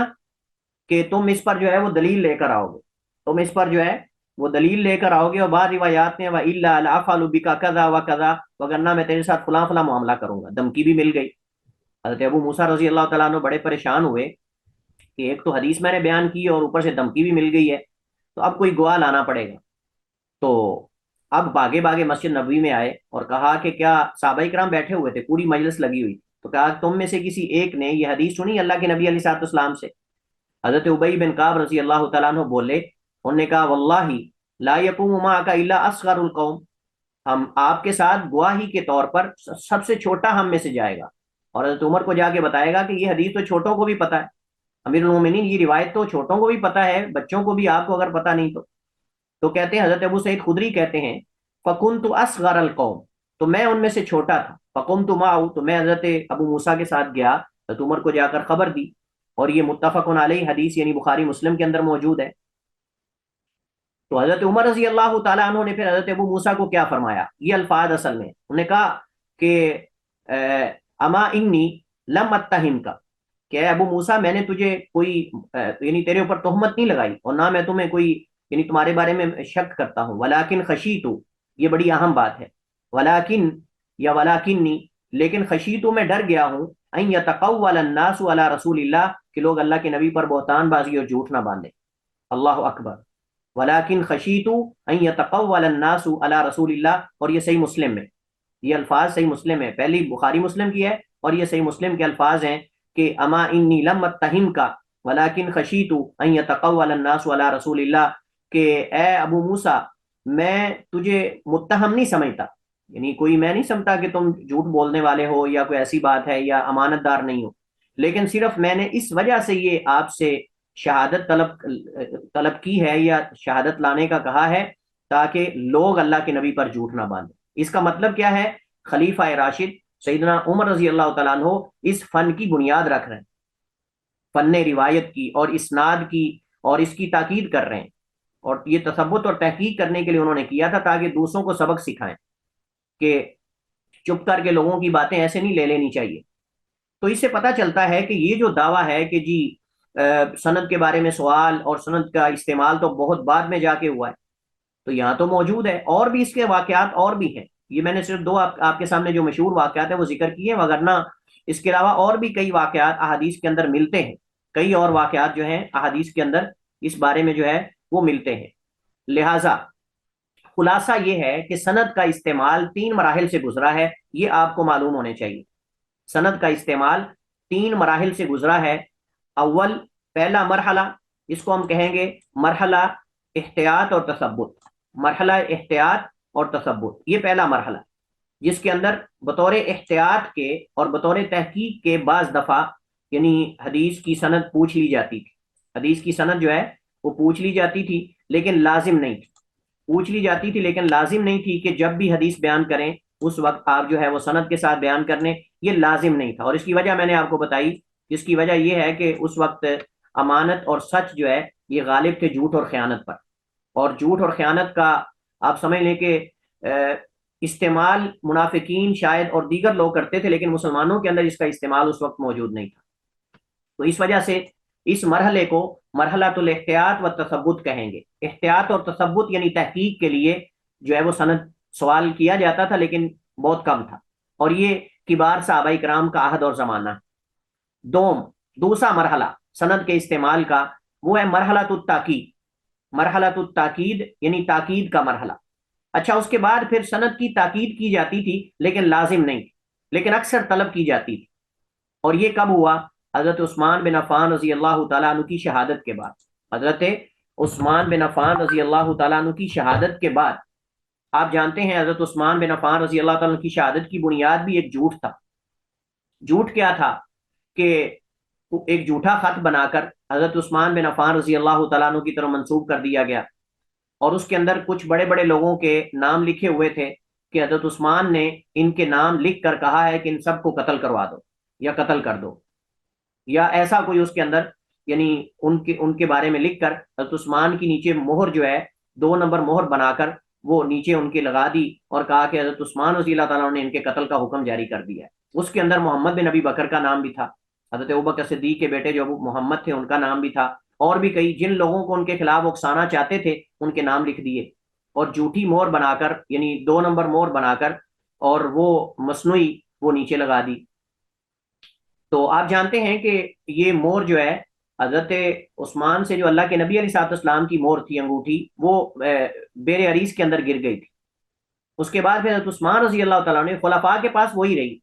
کہ تم اس پر جو ہے وہ دلیل لے کر آؤ گے، تم اس پر جو ہے وہ دلیل لے کر آؤ گے۔ اور بعض روایات میں وَإِلَّا لَأَفْعَلُ بِكَ كَذَا وَكَذَا، وگرنہ میں تیرے ساتھ فلاں فلاں معاملہ کروں گا، دھمکی بھی مل گئی۔ حضرت ابو موسیٰ رضی اللہ تعالیٰ عنہ بڑے پریشان ہوئے کہ ایک تو حدیث میں نے بیان کی اور اوپر سے دھمکی بھی مل گئی ہے، تو اب کوئی گواہ لانا پڑے گا۔ تو اب باگے باگے مسجد نبوی میں آئے اور کہا کہ کیا صحابہ کرام بیٹھے ہوئے تھے، پوری مجلس لگی ہوئی، تو کہا تم میں سے کسی ایک نے یہ حدیث سنی اللہ کے نبی علیہ الصلوۃ والسلام سے؟ حضرت ابی بن کعب رضی اللہ تعالیٰ عنہ بولے، انہوں نے کہا واللہ لا یقوم معک الا اصغر القوم، ہم آپ کے ساتھ گواہی کے طور پر سب سے چھوٹا ہم میں سے جائے گا، اور حضرت عمر کو جا کے بتائے گا کہ یہ حدیث تو چھوٹوں کو بھی پتا ہے، امیر المومنین یہ روایت تو چھوٹوں کو بھی پتا ہے، بچوں کو بھی، آپ کو اگر پتا نہیں تو کہتے ہیں حضرت ابو سعید خدری کہتے ہیں فَكُنْتُ أَصْغَرَ الْقَوْمِ، تو میں ان میں سے چھوٹا تھا، فَقُمْتُ مَعَهُ، تو میں حضرت ابو موسیٰ کے ساتھ گیا، حضرت عمر کو جا کر خبر دی، اور یہ متفق علیہ حدیث یعنی بخاری مسلم کے اندر موجود ہے۔ تو حضرت عمر رضی اللہ تعالیٰ عنہ نے پھر حضرت ابو موسیٰ کو کیا فرمایا، یہ الفاظ اصل میں انہوں نے کہا کہ اما انی لم اتہم کا، کہ اے ابو موسیٰ میں نے تجھے کوئی یعنی تیرے اوپر تہمت نہیں لگائی، اور نہ میں تمہیں کوئی یعنی تمہارے بارے میں شک کرتا ہوں، ولیکن خشیتو، یہ بڑی اہم بات ہے، ولیکن یا ولیکنی، لیکن خشیتو میں ڈر گیا ہوں، ان یتقول الناس علی رسول اللہ، کہ لوگ اللہ کے نبی پر بہتان بازی اور جھوٹ نہ باندھیں، اللہ اکبر، ولیکن خشیتو ان یتقول الناس علی رسول اللہ، اور یہ صحیح مسلم میں، یہ الفاظ صحیح مسلم ہے، پہلی بخاری مسلم کی ہے اور یہ صحیح مسلم کے الفاظ ہیں کہ اما انی لم اتہم کا ولیکن خشیتو ان یتقول الناس علی رسول اللہ، کہ اے ابو موسیٰ میں تجھے متہم نہیں سمجھتا، یعنی کوئی میں نہیں سمجھتا کہ تم جھوٹ بولنے والے ہو یا کوئی ایسی بات ہے یا امانت دار نہیں ہو، لیکن صرف میں نے اس وجہ سے یہ آپ سے شہادت طلب کی ہے یا شہادت لانے کا کہا ہے تاکہ لوگ اللہ کے نبی پر جھوٹ نہ باندھیں۔ اس کا مطلب کیا ہے؟ خلیفہ راشد سیدنا عمر رضی اللہ تعالیٰ عنہ اس فن کی بنیاد رکھ رہے ہیں، فن روایت کی اور اسناد کی، اور اس کی تاکید کر رہے ہیں، اور یہ تثبت اور تحقیق کرنے کے لیے انہوں نے کیا تھا تاکہ دوسروں کو سبق سکھائیں کہ چپ کر کے لوگوں کی باتیں ایسے نہیں لے لینی چاہیے۔ تو اس سے پتہ چلتا ہے کہ یہ جو دعویٰ ہے کہ جی سند کے بارے میں سوال اور سند کا استعمال تو بہت بعد میں جا کے ہوا ہے، تو یہاں تو موجود ہے، اور بھی اس کے واقعات اور بھی ہیں، یہ میں نے صرف دو آپ کے سامنے جو مشہور واقعات ہیں وہ ذکر کیے ہیں، وگرنہ اس کے علاوہ اور بھی کئی واقعات احادیث کے اندر ملتے ہیں، کئی اور واقعات جو ہیں احادیث کے اندر اس بارے میں جو ہے وہ ملتے ہیں۔ لہٰذا خلاصہ یہ ہے کہ سند کا استعمال 3 مراحل سے گزرا ہے، یہ آپ کو معلوم ہونے چاہیے۔ سند کا استعمال 3 مراحل سے گزرا ہے۔ اول، پہلا مرحلہ، اس کو ہم کہیں گے مرحلہ احتیاط اور تثبت، مرحلہ احتیاط اور تثبت، یہ پہلا مرحلہ، جس کے اندر بطور احتیاط کے اور بطور تحقیق کے بعض دفعہ یعنی حدیث کی سند پوچھ لی جاتی تھی، حدیث کی سند جو ہے وہ پوچھ لی جاتی تھی لیکن لازم نہیں تھی، پوچھ لی جاتی تھی لیکن لازم نہیں تھی کہ جب بھی حدیث بیان کریں اس وقت آپ جو ہے وہ سند کے ساتھ بیان کرنے، یہ لازم نہیں تھا، اور اس کی وجہ میں نے آپ کو بتائی، جس کی وجہ یہ ہے کہ اس وقت امانت اور سچ جو ہے یہ غالب تھے جھوٹ اور خیانت پر، اور جھوٹ اور خیانت کا آپ سمجھ لیں کہ استعمال منافقین شاید اور دیگر لوگ کرتے تھے، لیکن مسلمانوں کے اندر اس کا استعمال اس وقت موجود نہیں تھا۔ تو اس وجہ سے اس مرحلے کو مرحلہ الاحتیاط و تثبت کہیں گے۔ احتیاط اور تثبت یعنی تحقیق کے لیے جو ہے وہ سند سوال کیا جاتا تھا لیکن بہت کم تھا، اور یہ کبار صحابہ کرام کا عہد اور زمانہ۔ دوسرا مرحلہ سند کے استعمال کا وہ ہے مرحلہ التاکید، مرحلہ التاکید یعنی تاکید کا مرحلہ۔ اچھا، اس کے بعد پھر سند کی تاکید کی جاتی تھی لیکن لازم نہیں تھی، لیکن اکثر طلب کی جاتی تھی، اور یہ کب ہوا؟ حضرت عثمان بن عفان رضی اللہ تعالیٰ عنہ کی شہادت کے بعد، حضرت عثمان بن عفان رضی اللہ تعالیٰ عنہ کی شہادت کے بعد۔ آپ جانتے ہیں حضرت عثمان بن عفان رضی اللہ تعالیٰ عنہ کی شہادت کی بنیاد بھی ایک جھوٹ تھا۔ جھوٹ کیا تھا؟ کہ ایک جھوٹا خط بنا کر حضرت عثمان بن عفان رضی اللہ تعالیٰ عنہ کی طرف منسوب کر دیا گیا، اور اس کے اندر کچھ بڑے بڑے لوگوں کے نام لکھے ہوئے تھے کہ حضرت عثمان نے ان کے نام لکھ کر کہا ہے کہ ان سب کو قتل کروا دو یا قتل کر دو، یا ایسا کوئی اس کے اندر یعنی ان کے بارے میں لکھ کر حضرت عثمان کی نیچے مہر جو ہے 2 نمبر مہر بنا کر وہ نیچے ان کے لگا دی، اور کہا کہ حضرت عثمان رضی اللہ تعالیٰ نے ان کے قتل کا حکم جاری کر دیا ہے۔ اس کے اندر محمد بن ابی بکر کا نام بھی تھا، حضرت ابوبکر صدیق کے بیٹے جو ابو محمد تھے ان کا نام بھی تھا، اور بھی کئی جن لوگوں کو ان کے خلاف اکسانا چاہتے تھے ان کے نام لکھ دیے، اور جھوٹی مہر بنا کر یعنی 2 نمبر مہر بنا کر اور وہ مصنوعی وہ نیچے لگا دی۔ تو آپ جانتے ہیں کہ یہ مہر جو ہے حضرت عثمان سے جو اللہ کے نبی علیہ السلام کی مہر تھی انگوٹھی، وہ بیر عریس کے اندر گر گئی تھی۔ اس کے بعد پھر حضرت عثمان رضی اللہ تعالیٰ نے خلفاء کے پاس وہی رہی،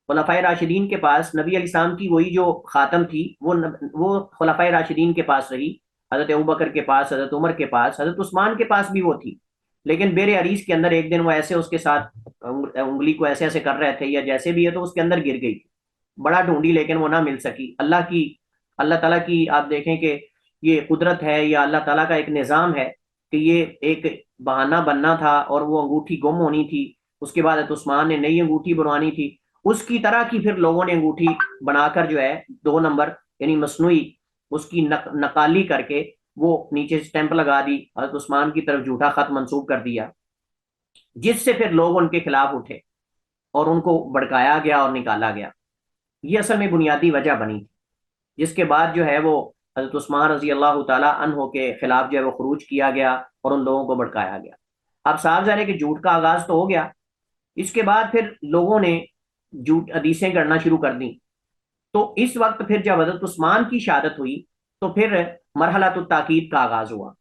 خلفائے راشدین کے پاس نبی علیہ السلام کی وہی جو خاتم تھی وہ خلفائے راشدین کے پاس رہی، حضرت ابوبکر کے پاس، حضرت عمر کے پاس، حضرت عثمان کے پاس بھی وہ تھی۔ لیکن بیر عریس کے اندر ایک دن وہ ایسے اس کے ساتھ انگلی کو ایسے ایسے کر رہے تھے یا جیسے بھی ہے، تو اس کے اندر گر گئی تھی، بڑا ڈھونڈی لیکن وہ نہ مل سکی۔ اللہ تعالیٰ کی آپ دیکھیں کہ یہ قدرت ہے یا اللہ تعالیٰ کا ایک نظام ہے کہ یہ ایک بہانہ بننا تھا اور وہ انگوٹھی گم ہونی تھی، اس کے بعد حضرت عثمان نے نئی انگوٹھی بنوانی تھی، اس کی طرح کی پھر لوگوں نے انگوٹھی بنا کر جو ہے 2 نمبر یعنی مصنوعی اس کی نقالی کر کے وہ نیچے سٹیمپ لگا دی، حضرت عثمان کی طرف جھوٹا خط منسوب کر دیا، جس سے پھر لوگ ان کے خلاف اٹھے اور ان کو بھڑکایا گیا اور نکالا گیا۔ یہ اصل میں بنیادی وجہ بنی تھی، جس کے بعد جو ہے وہ حضرت عثمان رضی اللہ تعالیٰ عنہ کے خلاف جو ہے وہ خروج کیا گیا اور ان لوگوں کو بھڑکایا گیا۔ اب صاحب ظاہر ہے کہ جھوٹ کا آغاز تو ہو گیا، اس کے بعد پھر لوگوں نے جھوٹ حدیثیں گڑنا شروع کر دیں۔ تو اس وقت پھر جب حضرت عثمان کی شہادت ہوئی تو پھر مرحلہ التاکید کا آغاز ہوا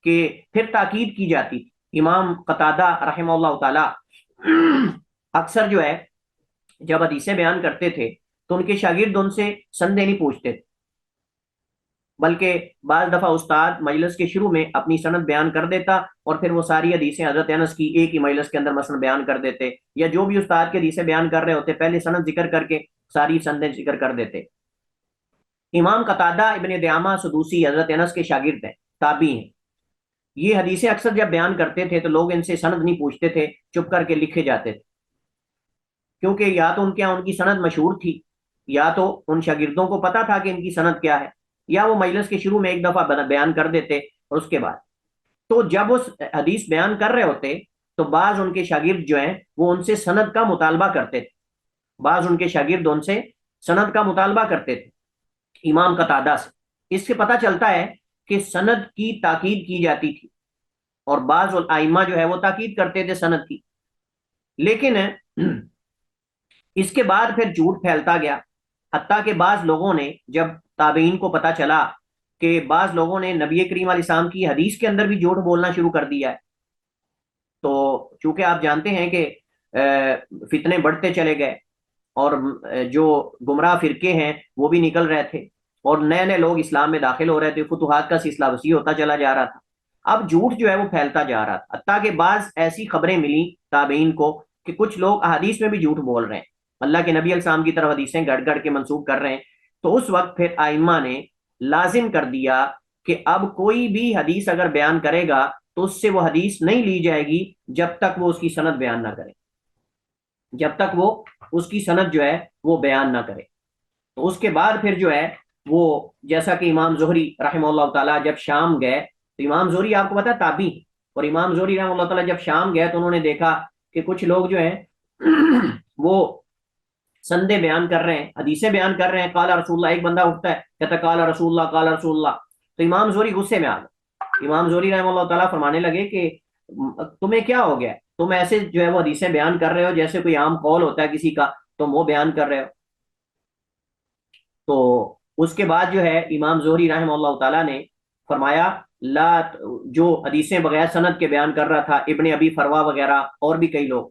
کہ پھر تاکید کی جاتی تھی۔ امام قتادہ رحمہ اللہ تعالیٰ اکثر جو ہے جب حدیثیں بیان کرتے تھے تو ان کے شاگرد ان سے سندیں نہیں پوچھتے تھے، بلکہ بعض دفعہ استاد مجلس کے شروع میں اپنی سند بیان کر دیتا اور پھر وہ ساری حدیثیں حضرت انس کی ایک ہی مجلس کے اندر مثلا بیان کر دیتے، یا جو بھی استاد کے حدیثیں بیان کر رہے ہوتے پہلے سند ذکر کر کے ساری سندیں ذکر کر دیتے۔ امام قتادہ ابن دعامہ سدوسی حضرت انس کے شاگرد ہیں، تابعی ہیں۔ یہ حدیثیں اکثر جب بیان کرتے تھے تو لوگ ان سے سند نہیں پوچھتے تھے، چپ کر کے لکھے جاتے تھے، کیونکہ یا تو ان کے ان کی سند مشہور تھی، یا تو ان شاگردوں کو پتا تھا کہ ان کی سند کیا ہے، یا وہ مجلس کے شروع میں ایک دفعہ بیان کر دیتے اور اس کے بعد تو جب اس حدیث بیان کر رہے ہوتے تو بعض ان کے شاگرد جو ہیں وہ ان سے سند کا مطالبہ کرتے تھے، بعض ان کے شاگرد ان سے سند کا مطالبہ کرتے تھے امام قتادہ سے۔ اس سے پتہ چلتا ہے کہ سند کی تاکید کی جاتی تھی اور بعض ائمہ جو ہے وہ تاکید کرتے تھے سند کی، لیکن اس کے بعد پھر جھوٹ پھیلتا گیا، حتیٰ کہ بعض لوگوں نے جب تابعین کو پتا چلا کہ بعض لوگوں نے نبی کریم علیہ السلام کی حدیث کے اندر بھی جھوٹ بولنا شروع کر دیا ہے، تو چونکہ آپ جانتے ہیں کہ فتنے بڑھتے چلے گئے اور جو گمراہ فرقے ہیں وہ بھی نکل رہے تھے اور نئے نئے لوگ اسلام میں داخل ہو رہے تھے، فتوحات کا سلسلہ وسیع ہوتا چلا جا رہا تھا، اب جھوٹ جو ہے وہ پھیلتا جا رہا تھا، حتیٰ کہ بعض ایسی خبریں ملی تابعین کو کہ کچھ لوگ احادیث میں بھی جھوٹ بول رہے ہیں، اللہ کے نبی علیہ السلام کی طرف حدیثیں گڑ گڑ کے منسوب کر رہے ہیں۔ تو اس وقت پھر ائمہ نے لازم کر دیا کہ اب کوئی بھی حدیث اگر بیان کرے گا تو اس سے وہ حدیث نہیں لی جائے گی جب تک وہ اس کی سند بیان نہ کرے، جب تک وہ اس کی سند جو ہے وہ بیان نہ کرے۔ تو اس کے بعد پھر جو ہے وہ جیسا کہ امام زہری رحمہ اللہ تعالیٰ جب شام گئے، تو امام زہری آپ کو پتا تابعی، اور امام زہری رحمہ اللہ تعالیٰ جب شام گئے تو انہوں نے دیکھا کہ کچھ لوگ جو ہیں وہ سندے بیان کر رہے ہیں، حدیثیں بیان کر رہے ہیں، قال رسول اللہ، ایک بندہ اٹھتا ہے کہتا قال رسول اللہ قال رسول اللہ، تو امام زہری غصے میں آ گئے۔ امام زہری رحمہ اللہ تعالیٰ فرمانے لگے کہ تمہیں کیا ہو گیا، تم ایسے جو ہے وہ حدیثیں بیان کر رہے ہو جیسے کوئی عام قول ہوتا ہے کسی کا، تم وہ بیان کر رہے ہو۔ تو اس کے بعد جو ہے امام زہری رحمہ اللہ تعالیٰ نے فرمایا لا، جو حدیثیں بغیر سند کے بیان کر رہا تھا ابن ابی فروا وغیرہ اور بھی کئی لوگ،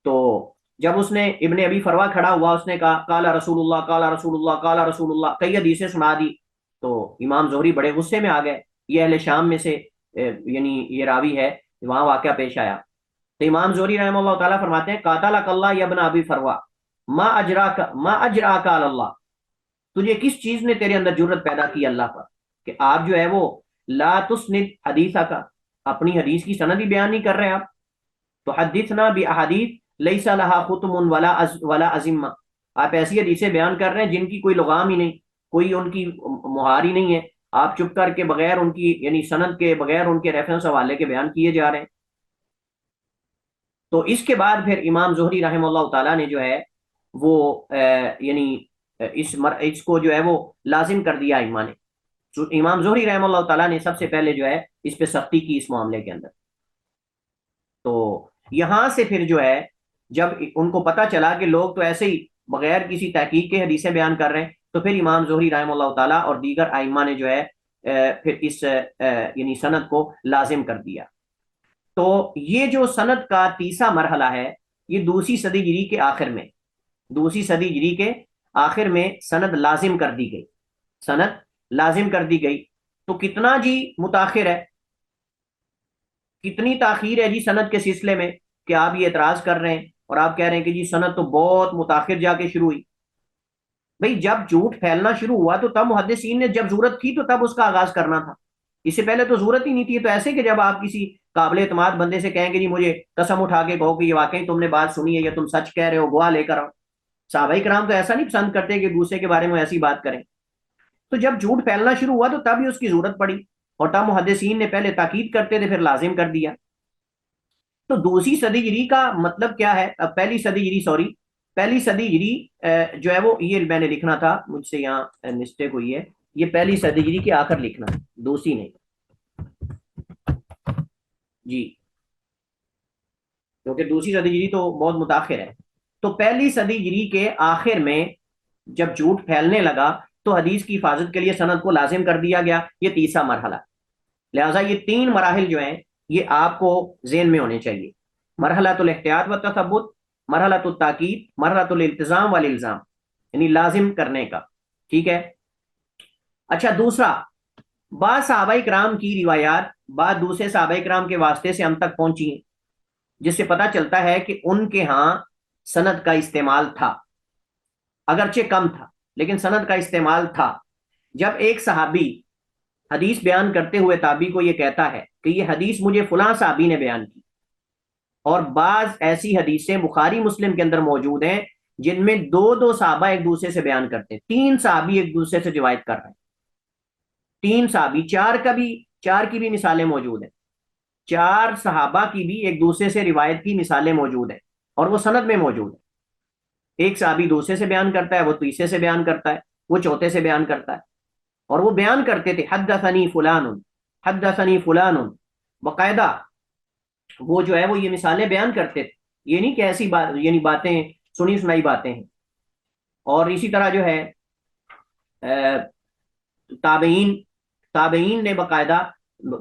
تو جب اس نے ابن ابی فروا کھڑا ہوا اس نے کہا قال رسول اللہ قال رسول اللہ قال رسول اللہ، کئی حدیثیں سنا دی، تو امام زہری بڑے غصے میں آ گئے۔ یہ اہل شام میں سے یعنی یہ راوی ہے، وہاں واقعہ پیش آیا۔ تو امام زہری رحمہ اللہ تعالیٰ فرماتے ہیں قاتلک اللہ یا ابن ابی فروا ما اجراک علی اللہ، تجھے کس چیز نے تیرے اندر جرت پیدا کی اللہ پر کہ آپ جو ہے وہ لا تسند حدیثہ کا، اپنی حدیث کی سند ہی بیان نہیں کر رہے آپ، تو حدثنا باحادیث لیس لها ختم ولا ازمہ، آپ ایسی حدیثیں بیان کر رہے ہیں جن کی کوئی لغام ہی نہیں، کوئی ان کی مہار ہی نہیں ہے، آپ چپ کر کے بغیر ان کی یعنی سند کے بغیر ان کے ریفرنس حوالے کے بیان کیے جا رہے ہیں۔ تو اس کے بعد پھر امام زہری رحمہ اللہ تعالیٰ نے جو ہے وہ یعنی اس کو جو ہے وہ لازم کر دیا ائمہ نے۔ امام زہری رحمہ اللہ تعالیٰ نے سب سے پہلے جو ہے اس پہ سختی کی اس معاملے کے اندر۔ تو یہاں سے پھر جو ہے جب ان کو پتا چلا کہ لوگ تو ایسے ہی بغیر کسی تحقیق کے حدیثیں بیان کر رہے ہیں، تو پھر امام زہری رحمہ اللہ تعالیٰ اور دیگر ائمہ نے جو ہے پھر اس یعنی سند کو لازم کر دیا۔ تو یہ جو سند کا تیسرا مرحلہ ہے یہ دوسری صدی ہجری کے آخر میں، دوسری صدی ہجری کے آخر میں سند لازم کر دی گئی، سند لازم کر دی گئی۔ تو کتنا جی متاخر ہے، کتنی تاخیر ہے جی سند کے سلسلے میں کہ آپ یہ اعتراض کر رہے ہیں اور آپ کہہ رہے ہیں کہ جی سند تو بہت متاخر جا کے شروع ہوئی۔ بھئی جب جھوٹ پھیلنا شروع ہوا تو تب محدثین نے جب ضرورت تھی تو تب اس کا آغاز کرنا تھا، اس سے پہلے تو ضرورت ہی نہیں تھی۔ تو ایسے کہ جب آپ کسی قابل اعتماد بندے سے کہیں کہ جی مجھے قسم اٹھا کے کہو کہ یہ واقعی تم نے بات سنی ہے یا تم سچ کہہ رہے ہو، گواہ لے کر آؤ۔ صحابہ کرام تو ایسا نہیں پسند کرتے کہ دوسرے کے بارے میں ایسی بات کریں۔ تو جب جھوٹ پھیلنا شروع ہوا تو تب ہی اس کی ضرورت پڑی، اور تب محدثین نے پہلے تاکید کرتے تھے پھر لازم کر دیا۔ تو دوسری صدی ہجری کا مطلب کیا ہے؟ پہلی صدی ہجری، سوری، پہلی صدی ہجری جو ہے وہ یہ میں نے لکھنا تھا، مجھ سے یہاں مسٹیک ہوئی ہے، یہ پہلی صدی ہجری کے آخر لکھنا ہے، دوسری نہیں جی، کیونکہ دوسری صدی ہجری تو بہت متاخر ہے۔ تو پہلی صدی ہجری کے آخر میں جب جھوٹ پھیلنے لگا تو حدیث کی حفاظت کے لیے سند کو لازم کر دیا گیا، یہ تیسرا مرحلہ۔ لہٰذا یہ تین مراحل جو ہیں یہ آپ کو ذہن میں ہونے چاہیے: مرحلہ الاحتیاط و تثبت، مرحلہ التاکید، مرحلہ الالتزام والالزام، یعنی لازم کرنے کا، ٹھیک ہے۔ اچھا، دوسرا، بعض صحابہ کرام کی روایات بعض دوسرے صحابہ کرام کے واسطے سے ہم تک پہنچی ہیں، جس سے پتہ چلتا ہے کہ ان کے ہاں سند کا استعمال تھا، اگرچہ کم تھا لیکن سند کا استعمال تھا۔ جب ایک صحابی حدیث بیان کرتے ہوئے تابعی کو یہ کہتا ہے کہ یہ حدیث مجھے فلاں صحابی نے بیان کی، اور بعض ایسی حدیثیں بخاری مسلم کے اندر موجود ہیں جن میں دو دو صحابہ ایک دوسرے سے بیان کرتے ہیں، تین صحابی ایک دوسرے سے روایت کر رہے ہیں، تین صحابی، چار کی بھی مثالیں موجود ہیں، چار صحابہ کی بھی ایک دوسرے سے روایت کی مثالیں موجود ہیں اور وہ سند میں موجود ہے۔ ایک صحابی دوسرے سے بیان کرتا ہے، وہ تیسرے سے بیان کرتا ہے، وہ چوتھے سے بیان کرتا ہے، اور وہ بیان کرتے تھے حدثنی فلان، حدثنی فلان، باقاعدہ وہ جو ہے وہ یہ مثالیں بیان کرتے تھے، یہ نہیں کہ ایسی بات یعنی باتیں سنی سنائی باتیں ہیں۔ اور اسی طرح جو ہے تابعین نے باقاعدہ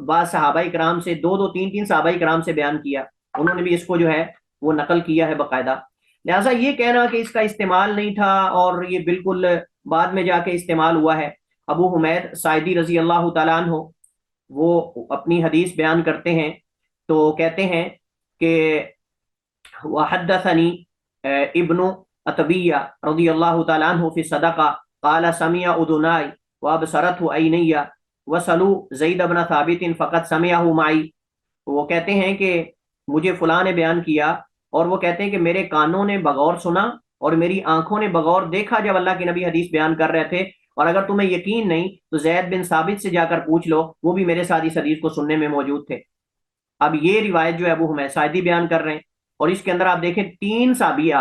بعض صحابہ کرام سے دو تین تین صحابہ کرام سے بیان کیا، انہوں نے بھی اس کو جو ہے وہ نقل کیا ہے باقاعدہ۔ لہٰذا یہ کہنا کہ اس کا استعمال نہیں تھا اور یہ بالکل بعد میں جا کے استعمال ہوا ہے، ابو حمید ساعدی رضی اللہ تعالیٰ عنہ وہ اپنی حدیث بیان کرتے ہیں تو کہتے ہیں کہ وحدثنی ابن عتبیہ رضی اللہ تعالیٰ عنہ فی صدقہ قال سمع اذنائی وابصرته عینی وسلوا زید بن ثابت فقط سمعہ معی۔ وہ کہتے ہیں کہ مجھے فلاں نے بیان کیا، اور وہ کہتے ہیں کہ میرے کانوں نے بغور سنا اور میری آنکھوں نے بغور دیکھا جب اللہ کے نبی حدیث بیان کر رہے تھے، اور اگر تمہیں یقین نہیں تو زید بن ثابت سے جا کر پوچھ لو، وہ بھی میرے ساتھ اس حدیث کو سننے میں موجود تھے۔ اب یہ روایت جو ہے ابو حمید ساعدی بیان کر رہے ہیں، اور اس کے اندر آپ دیکھیں تین صحابی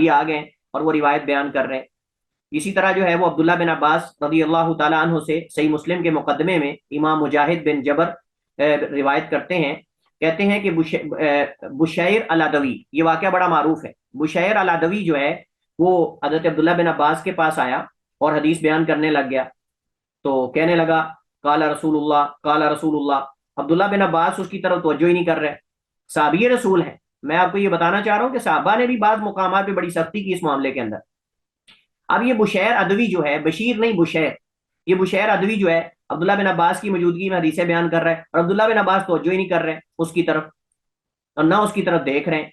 آ گئے اور وہ روایت بیان کر رہے ہیں۔ اسی طرح جو ہے وہ عبداللہ بن عباس رضی اللہ تعالیٰ عنہ سے صحیح مسلم کے مقدمے میں امام مجاہد بن جبر روایت کرتے ہیں، کہتے ہیں کہ بشیر العدوی، یہ واقعہ بڑا معروف ہے، بشیر العدوی جو ہے وہ حضرت عبداللہ بن عباس کے پاس آیا اور حدیث بیان کرنے لگ گیا، تو کہنے لگا قال رسول اللہ، قال رسول اللہ۔ عبداللہ بن عباس اس کی طرف توجہ ہی نہیں کر رہے، صحابی رسول ہیں۔ میں آپ کو یہ بتانا چاہ رہا ہوں کہ صحابہ نے بھی بعض مقامات پہ بڑی سختی کی اس معاملے کے اندر۔ اب یہ بشیر ادوی جو ہے، بشیر نہیں بشیر، یہ بشیر ادوی جو ہے عبداللہ بن عباس کی موجودگی میں حدیثیں بیان کر رہے ہیں، اور عبداللہ بن عباس توجہ ہی نہیں کر رہے اس کی طرف، اور نہ اس کی طرف دیکھ رہے ہیں،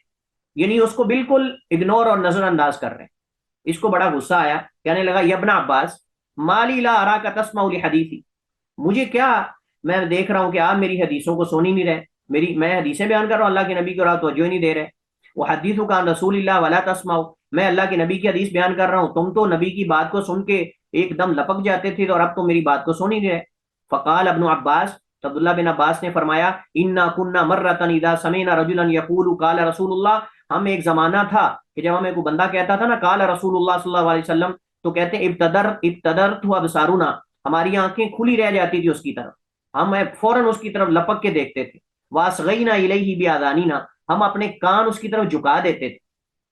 یعنی اس کو بالکل اگنور اور نظر انداز کر رہے ہیں۔ اس کو بڑا غصہ آیا، کہنے لگا یا ابن عباس مالی لا اراک تسمع لحدیثی، مجھے کیا، میں دیکھ رہا ہوں کہ آپ میری حدیثوں کو سن ہی نہیں رہے، میں حدیثیں بیان کر رہا ہوں اللہ کے نبی کو، اور آپ توجہ ہی نہیں دے رہے۔ وحدیثک عن رسول اللہ ولا تسمع، میں اللہ کے نبی کی حدیث بیان کر رہا ہوں، تم تو نبی کی بات کو سن کے ایک دم لپک جاتے تھے اور اب تو میری بات کو سن ہی نہیں رہے۔ فقال ابن عباس، عبداللہ بن عباس نے فرمایا انا كنا مرۃ اذا سمعنا رجلا يقول قال رسول اللہ، ہم ایک زمانہ تھا کہ جب ہمیں کوئی بندہ کہتا تھا نا قال رسول اللہ صلی اللہ علیہ وسلم، تو کہتے ہیں ابتدرت ابصارنا، ہماری آنکھیں کھلی رہ جاتی تھی اس کی طرف، ہم فوراً اس کی طرف لپک کے دیکھتے تھے۔ واصغینا الیہ باذاننا، ہم اپنے کان اس کی طرف جھکا دیتے تھے،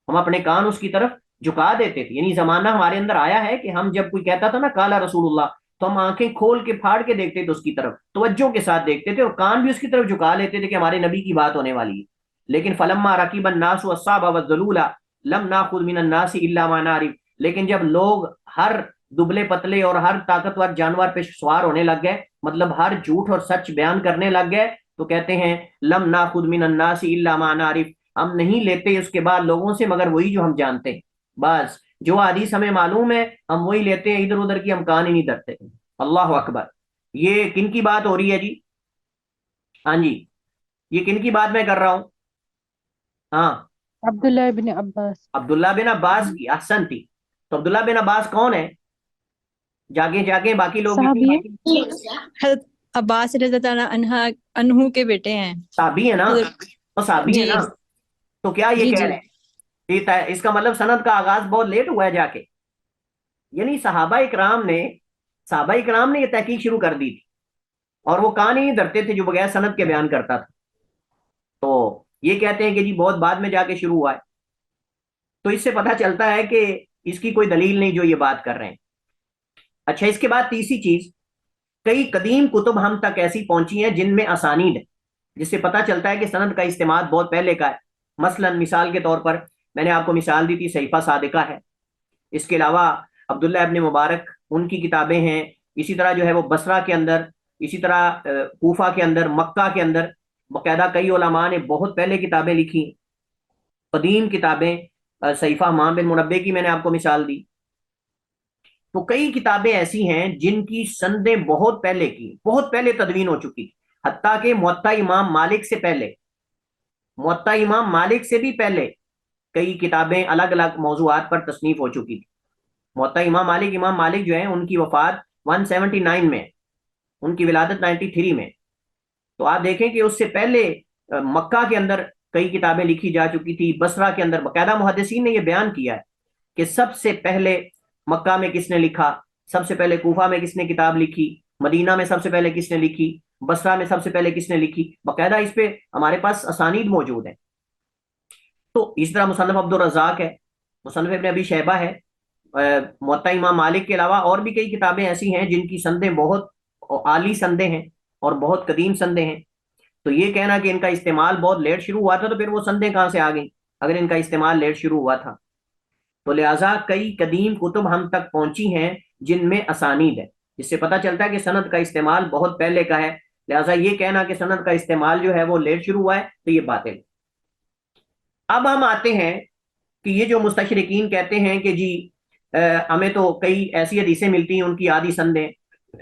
ہم اپنے کان اس کی طرف جھکا دیتے تھے. یعنی زمانہ ہمارے اندر آیا ہے کہ ہم جب کوئی کہتا تھا نا کالا رسول اللہ تو ہم آنکھیں کھول کے پھاڑ کے دیکھتے تھے اس کی طرف, توجہ کے ساتھ دیکھتے تھے, اور کان بھی اس کی طرف جھکا لیتے تھے کہ ہمارے نبی کی بات ہونے والی ہے. لیکن فلما رکب الناس والصعب والذلول لم ناخذ من الناس الا ما نعرف, لیکن جب لوگ ہر دبلے پتلے اور ہر طاقتور جانور پہ سوار ہونے لگ گئے, مطلب ہر جھوٹ اور سچ بیان کرنے لگ گئے, تو کہتے ہیں لم ناخذ من الناس الا ما نعرف, ہم نہیں لیتے اس کے بعد لوگوں سے مگر وہی جو ہم جانتے ہیں. بس جو حدیث ہمیں معلوم ہے ہم وہی لیتے ہیں, ادھر ادھر کی ہم کہانی نہیں دھرتے. اللہ اکبر. یہ کن کی بات ہو رہی ہے جی؟ ہاں جی, یہ کن کی بات میں کر رہا ہوں؟ ہاں, عبداللہ ابن عباس. عبداللہ بن عباس کی. احسن تھی. تو عبداللہ بن عباس کون ہے؟ جاگے جاگے باقی لوگ بھی صحابی ہیں. حضرت عباس رضی اللہ عنہ کے بیٹے ہیں. صحابی ہے نا, اور صحابی ہے جی نا, تو کیا یہ جی کہہ جی. رہے ہیں اس کا مطلب سند کا آغاز بہت لیٹ ہوا ہے جا کے. یعنی صحابہ اکرام نے یہ تحقیق شروع کر دی تھی, اور وہ کہاں نہیں دھرتے تھے جو بغیر سند کے بیان کرتا تھا. تو یہ کہتے ہیں کہ جی بہت بعد میں جا کے شروع ہوا ہے. تو اس سے پتہ چلتا ہے کہ اس کی کوئی دلیل نہیں جو یہ بات کر رہے ہیں. اچھا, اس کے بعد تیسری چیز, کئی قدیم کتب ہم تک ایسی پہنچی ہیں جن میں اسانید ہے, جس سے پتہ چلتا ہے کہ سند کا استعمال بہت پہلے کا ہے. مثلا مثال کے طور پر میں نے آپ کو مثال دی تھی صحیفہ صادقہ ہے. اس کے علاوہ عبداللہ ابن مبارک ان کی کتابیں ہیں. اسی طرح جو ہے وہ بصرہ کے اندر, اسی طرح کوفہ کے اندر, مکہ کے اندر باقاعدہ کئی علماء نے بہت پہلے کتابیں لکھی, قدیم کتابیں. صحیفہ امام بن منبے کی میں نے آپ کو مثال دی. تو کئی کتابیں ایسی ہیں جن کی سندیں بہت پہلے کی, بہت پہلے تدوین ہو چکی, حتیٰ کہ موطا امام مالک سے پہلے, موطا امام مالک سے بھی پہلے کئی کتابیں الگ الگ موضوعات پر تصنیف ہو چکی تھی. موطا امام مالک جو ہیں ان کی وفات 179 میں, ان کی ولادت 93 میں. تو آپ دیکھیں کہ اس سے پہلے مکہ کے اندر کئی کتابیں لکھی جا چکی تھی. بصرہ کے اندر باقاعدہ محدثین نے یہ بیان کیا ہے کہ سب سے پہلے مکہ میں کس نے لکھا, سب سے پہلے کوفہ میں کس نے کتاب لکھی, مدینہ میں سب سے پہلے کس نے لکھی, بصرہ میں سب سے پہلے کس نے لکھی. باقاعدہ اس پہ ہمارے پاس اسانید موجود ہیں. تو اس طرح مصنف عبد الرزاق ہے, مصنف ابن ابی شیبہ ہے. موطا امام مالک کے علاوہ اور بھی کئی کتابیں ایسی ہیں جن کی سندیں بہت عالی سندیں ہیں اور بہت قدیم سندیں ہیں. تو یہ کہنا کہ ان کا استعمال بہت لیٹ شروع ہوا تھا, تو پھر وہ سندیں کہاں سے آ گئیں اگر ان کا استعمال لیٹ شروع ہوا تھا؟ تو لہٰذا کئی قدیم کتب ہم تک پہنچی ہیں جن میں اسانید ہے, جس سے پتہ چلتا ہے کہ سند کا استعمال بہت پہلے کا ہے. لہٰذا یہ کہنا کہ سند کا استعمال جو ہے وہ لیٹ شروع ہوا ہے تو یہ باطل ہے. اب ہم آتے ہیں کہ یہ جو مستشرقین کہتے ہیں کہ جی ہمیں تو کئی ایسی حدیثیں ملتی ہیں ان کی آدھی سندیں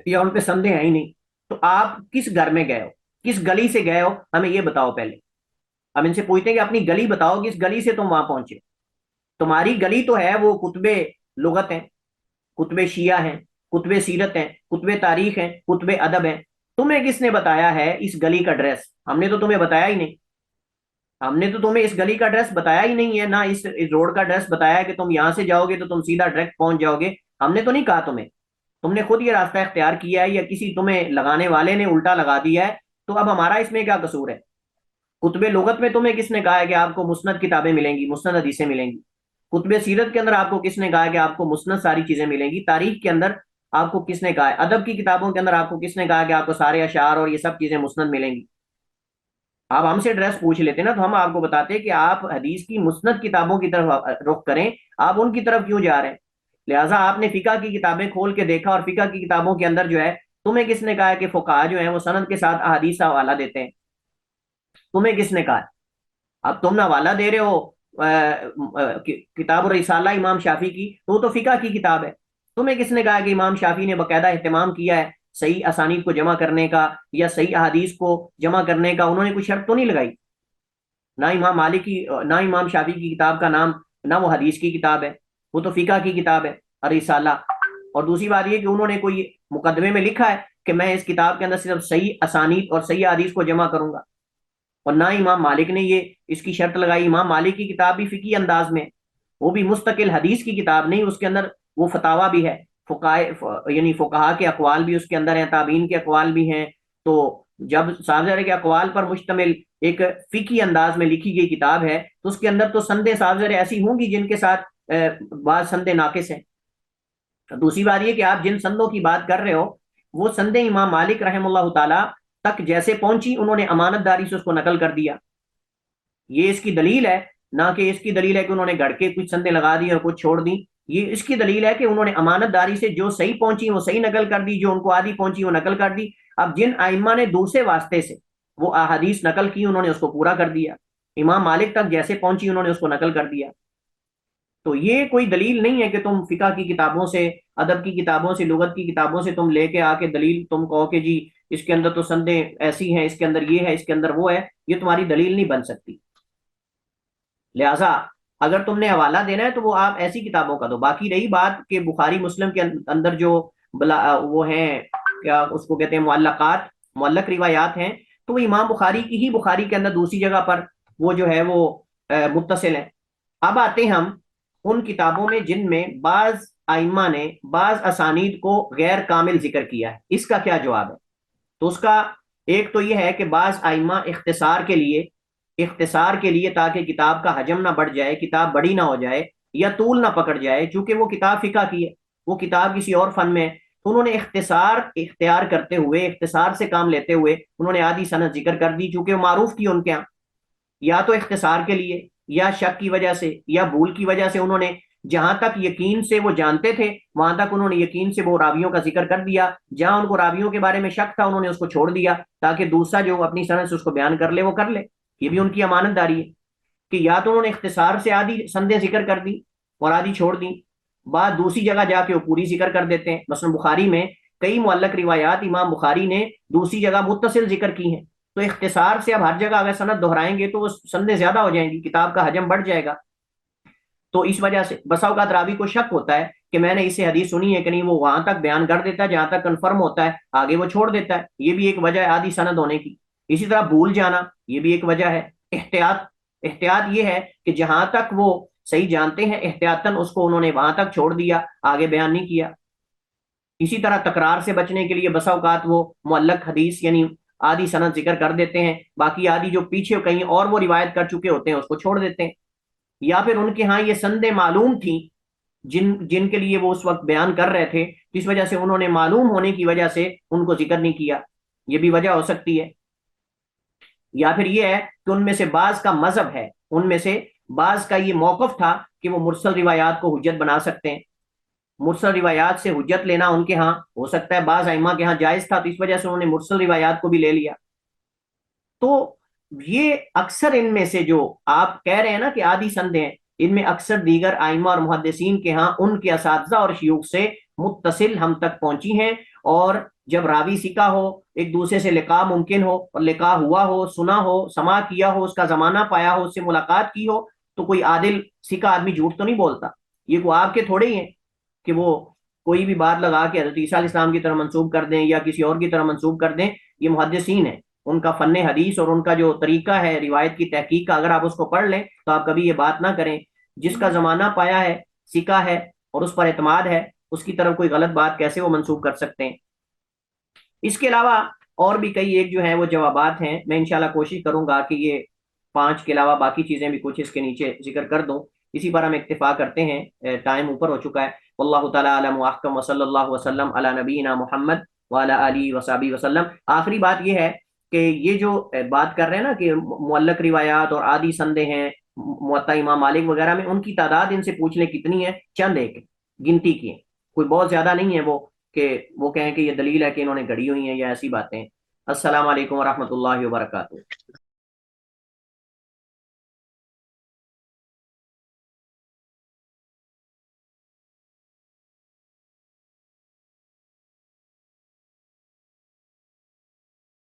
یا ان پہ سندیں ہیں ہی نہیں. تو آپ کس گھر میں گئے ہو, کس گلی سے گئے ہو, ہمیں یہ بتاؤ پہلے. ہم ان سے پوچھتے ہیں کہ اپنی گلی بتاؤ, کس گلی سے تم وہاں پہنچے. تمہاری گلی تو ہے وہ کتب لغت ہیں, کتب شیعہ ہیں, کتب سیرت ہیں, کتب تاریخ ہیں, کتب ادب ہیں. تمہیں کس نے بتایا ہے اس گلی کا ڈریس؟ ہم نے تو تمہیں بتایا ہی نہیں. ہم نے تو تمہیں اس گلی کا ڈریس بتایا ہی نہیں ہے, نہ اس روڈ کا ڈریس بتایا ہے کہ تم یہاں سے جاؤ گے تو تم سیدھا ڈائریکٹ پہنچ جاؤ گے. ہم نے تو نہیں کہا تمہیں, تم نے خود یہ راستہ اختیار کیا ہے یا کسی تمہیں لگانے والے نے الٹا لگا دیا ہے. تو اب ہمارا اس میں کیا قصور ہے؟ کتب لغت میں تمہیں کس نے کہا ہے کہ آپ کو مسند کتابیں ملیں گی, مسند حدیثیں ملیں گی. کتب سیرت کے اندر آپ کو کس نے کہا ہے کہ آپ کو مسند ساری چیزیں ملیں گی. تاریخ کے اندر آپ کو کس نے کہا ہے, ادب کی کتابوں کے اندر آپ کو کس نے کہا کہ آپ کو سارے اشعار اور یہ سب چیزیں مسند ملیں گی. آپ ہم سے ایڈریس پوچھ لیتے نا تو ہم آپ کو بتاتے کہ آپ حدیث کی مسند کتابوں کی طرف رخ کریں, آپ ان کی طرف کیوں جا رہے ہیں؟ لہٰذا آپ نے فقہ کی کتابیں کھول کے دیکھا, اور فقہ کی کتابوں کے اندر جو ہے تمہیں کس نے کہا ہے کہ فقہا جو ہیں وہ سند کے ساتھ احادیث کا حوالہ دیتے ہیں؟ تمہیں کس نے کہا ہے؟ اب تم نہ حوالہ دے رہے ہو کتاب الرسالہ امام شافی کی, تو وہ تو فقہ کی کتاب ہے. تمہیں کس نے کہا کہ امام شافی نے باقاعدہ اہتمام کیا ہے صحیح اسانید کو جمع کرنے کا یا صحیح احادیث کو جمع کرنے کا؟ انہوں نے کوئی شرط تو نہیں لگائی. نہ امام مالک کی نہ امام شافی کی کتاب کا نام, نہ وہ حدیث کی کتاب ہے, وہ تو فقہ کی کتاب ہے الرسالہ. اور دوسری بات یہ کہ انہوں نے کوئی مقدمے میں لکھا ہے کہ میں اس کتاب کے اندر صرف صحیح اسانید اور صحیح حدیث کو جمع کروں گا. اور نہ امام مالک نے یہ اس کی شرط لگائی. امام مالک کی کتاب بھی فقہی انداز میں, وہ بھی مستقل حدیث کی کتاب نہیں, اس کے اندر وہ فتاوا بھی ہے, یعنی فقہا کے اقوال بھی اس کے اندر ہیں, تابعین کے اقوال بھی ہیں. تو جب صاحب کے اقوال پر مشتمل ایک فقہی انداز میں لکھی گئی کتاب ہے تو اس کے اندر تو سندیں صاحب ایسی ہوں گی جن کے ساتھ بعض سندیں ناقص ہیں۔ دوسری بات یہ کہ آپ جن سندوں کی بات کر رہے ہو وہ سندیں امام مالک رحم اللہ تعالی تک جیسے پہنچی انہوں نے امانت داری سے اس کو نقل کر دیا، یہ اس کی دلیل ہے، نہ کہ اس کی دلیل ہے کہ انہوں نے گڑ کے کچھ سندیں لگا دی اور کچھ چھوڑ دی۔ یہ اس کی دلیل ہے کہ انہوں نے امانت داری سے جو صحیح پہنچی وہ صحیح نقل کر دی، جو ان کو آدھی پہنچی وہ نقل کر دی۔ اب جن ائمہ نے دوسرے واسطے سے وہ احادیث نقل کی انہوں نے اس کو پورا کر دیا، امام مالک تک جیسے پہنچی انہوں نے اس کو نقل کر دیا۔ تو یہ کوئی دلیل نہیں ہے کہ تم فقہ کی کتابوں سے، ادب کی کتابوں سے، لغت کی کتابوں سے تم لے کے آ کے دلیل تم کہو کہ جی اس کے اندر تو سندیں ایسی ہیں، اس کے اندر یہ ہے، اس کے اندر وہ ہے، یہ تمہاری دلیل نہیں بن سکتی۔ لہٰذا اگر تم نے حوالہ دینا ہے تو وہ آپ ایسی کتابوں کا دو۔ باقی رہی بات کہ بخاری مسلم کے اندر جو وہ ہیں کیا اس کو کہتے ہیں معلقات، معلق روایات ہیں، تو وہ امام بخاری کی ہی بخاری کے اندر دوسری جگہ پر وہ جو ہے وہ متصل ہے۔ اب آتے ہیں ہم ان کتابوں میں جن میں بعض ائمہ نے بعض اسانید کو غیر کامل ذکر کیا ہے، اس کا کیا جواب ہے؟ تو اس کا ایک تو یہ ہے کہ بعض ائمہ اختصار کے لیے تاکہ کتاب کا حجم نہ بڑھ جائے، کتاب بڑی نہ ہو جائے یا طول نہ پکڑ جائے، چونکہ وہ کتاب فقہ کی ہے، وہ کتاب کسی اور فن میں ہے، تو انہوں نے اختصار اختیار کرتے ہوئے، اختصار سے کام لیتے ہوئے انہوں نے آدھی سند ذکر کر دی، چونکہ وہ معروف تھی ان کے ہاں، یا تو اختصار کے لیے یا شک کی وجہ سے یا بھول کی وجہ سے انہوں نے جہاں تک یقین سے وہ جانتے تھے وہاں تک انہوں نے یقین سے وہ راویوں کا ذکر کر دیا، جہاں ان کو راویوں کے بارے میں شک تھا انہوں نے اس کو چھوڑ دیا تاکہ دوسرا جو اپنی سند سے اس کو بیان کر لے وہ کر لے۔ یہ بھی ان کی امانت داری ہے کہ یا تو انہوں نے اختصار سے آدھی سندیں ذکر کر دی اور آدھی چھوڑ دی، بعد دوسری جگہ جا کے وہ پوری ذکر کر دیتے ہیں۔ مثلا بخاری میں کئی معلق روایات امام بخاری نے دوسری جگہ متصل ذکر کی ہیں، تو اختصار سے اب ہر جگہ اگر سند دہرائیں گے تو وہ سندیں زیادہ ہو جائیں گی، کتاب کا حجم بڑھ جائے گا۔ تو اس وجہ سے بسا اوقات راوی کو شک ہوتا ہے کہ میں نے اس سے حدیث سنی ہے کہ نہیں، وہ وہاں تک بیان کر دیتا ہے جہاں تک کنفرم ہوتا ہے، آگے وہ چھوڑ دیتا ہے، یہ بھی ایک وجہ ہے آدھی سند ہونے کی۔ اسی طرح بھول جانا یہ بھی ایک وجہ ہے۔ احتیاط یہ ہے کہ جہاں تک وہ صحیح جانتے ہیں احتیاطاً اس کو انہوں نے وہاں تک چھوڑ دیا، آگے بیان نہیں کیا۔ اسی طرح تکرار سے بچنے کے لیے بسا اوقات وہ معلق حدیث یعنی آدھی سند ذکر کر دیتے ہیں، باقی آدھی جو پیچھے کہیں اور وہ روایت کر چکے ہوتے ہیں اس کو چھوڑ دیتے ہیں، یا پھر ان کے ہاں یہ سندیں معلوم تھیں جن کے لیے وہ اس وقت بیان کر رہے تھے، اس وجہ سے انہوں نے معلوم ہونے کی وجہ سے ان کو ذکر نہیں کیا، یہ بھی وجہ ہو سکتی ہے۔ یا پھر یہ ہے کہ ان میں سے بعض کا مذہب ہے، ان میں سے بعض کا یہ موقف تھا کہ وہ مرسل روایات کو حجت بنا سکتے ہیں، مرسل روایات سے حجت لینا ان کے ہاں ہو سکتا ہے بعض ائمہ کے ہاں جائز تھا، تو اس وجہ سے انہوں نے مرسل روایات کو بھی لے لیا۔ تو یہ اکثر ان میں سے جو آپ کہہ رہے ہیں نا کہ آدھی سندیں ہیں، ان میں اکثر دیگر ائمہ اور محدثین کے ہاں ان کے اساتذہ اور شیوخ سے متصل ہم تک پہنچی ہیں، اور جب راوی سکا ہو، ایک دوسرے سے لقاء ممکن ہو اور لقاء ہوا ہو، سنا ہو، سماع کیا ہو، اس کا زمانہ پایا ہو، اس سے ملاقات کی ہو، تو کوئی عادل سکا آدمی جھوٹ تو نہیں بولتا۔ یہ کوئی آپ کے تھوڑے ہی ہیں کہ وہ کوئی بھی بات لگا کے حضرت عیسیٰ علیہ السلام کی طرف منسوب کر دیں یا کسی اور کی طرف منسوب کر دیں۔ یہ محدثین ہیں، ان کا فن حدیث اور ان کا جو طریقہ ہے روایت کی تحقیق کا، اگر آپ اس کو پڑھ لیں تو آپ کبھی یہ بات نہ کریں جس کا زمانہ پایا ہے، سکا ہے اور اس پر اعتماد ہے، اس کی طرف کوئی غلط بات کیسے وہ منسوب کر سکتے ہیں۔ اس کے علاوہ اور بھی کئی ایک جو ہیں وہ جوابات ہیں، میں انشاءاللہ کوشش کروں گا کہ یہ 5 کے علاوہ باقی چیزیں بھی کچھ اس کے نیچے ذکر کر دوں۔ اسی پر ہم اکتفا کرتے ہیں، ٹائم اوپر ہو چکا ہے۔ واللہ تعالی اعلم واحکم، وصلی اللہ وسلم علی نبینا محمد وعلی آلہ وصحبہ وسلم۔ آخری بات یہ ہے کہ یہ جو بات کر رہے ہیں نا کہ معلق روایات اور آدھی سندیں ہیں موطا امام مالک وغیرہ میں، ان کی تعداد ان سے پوچھ لیں کتنی ہے، چند ایک گنتی کی ہیں، کوئی بہت زیادہ نہیں ہے وہ کہ وہ کہیں کہ یہ دلیل ہے کہ انہوں نے گھڑی ہوئی ہیں یا ایسی باتیں۔ السلام علیکم ورحمۃ اللہ وبرکاتہ۔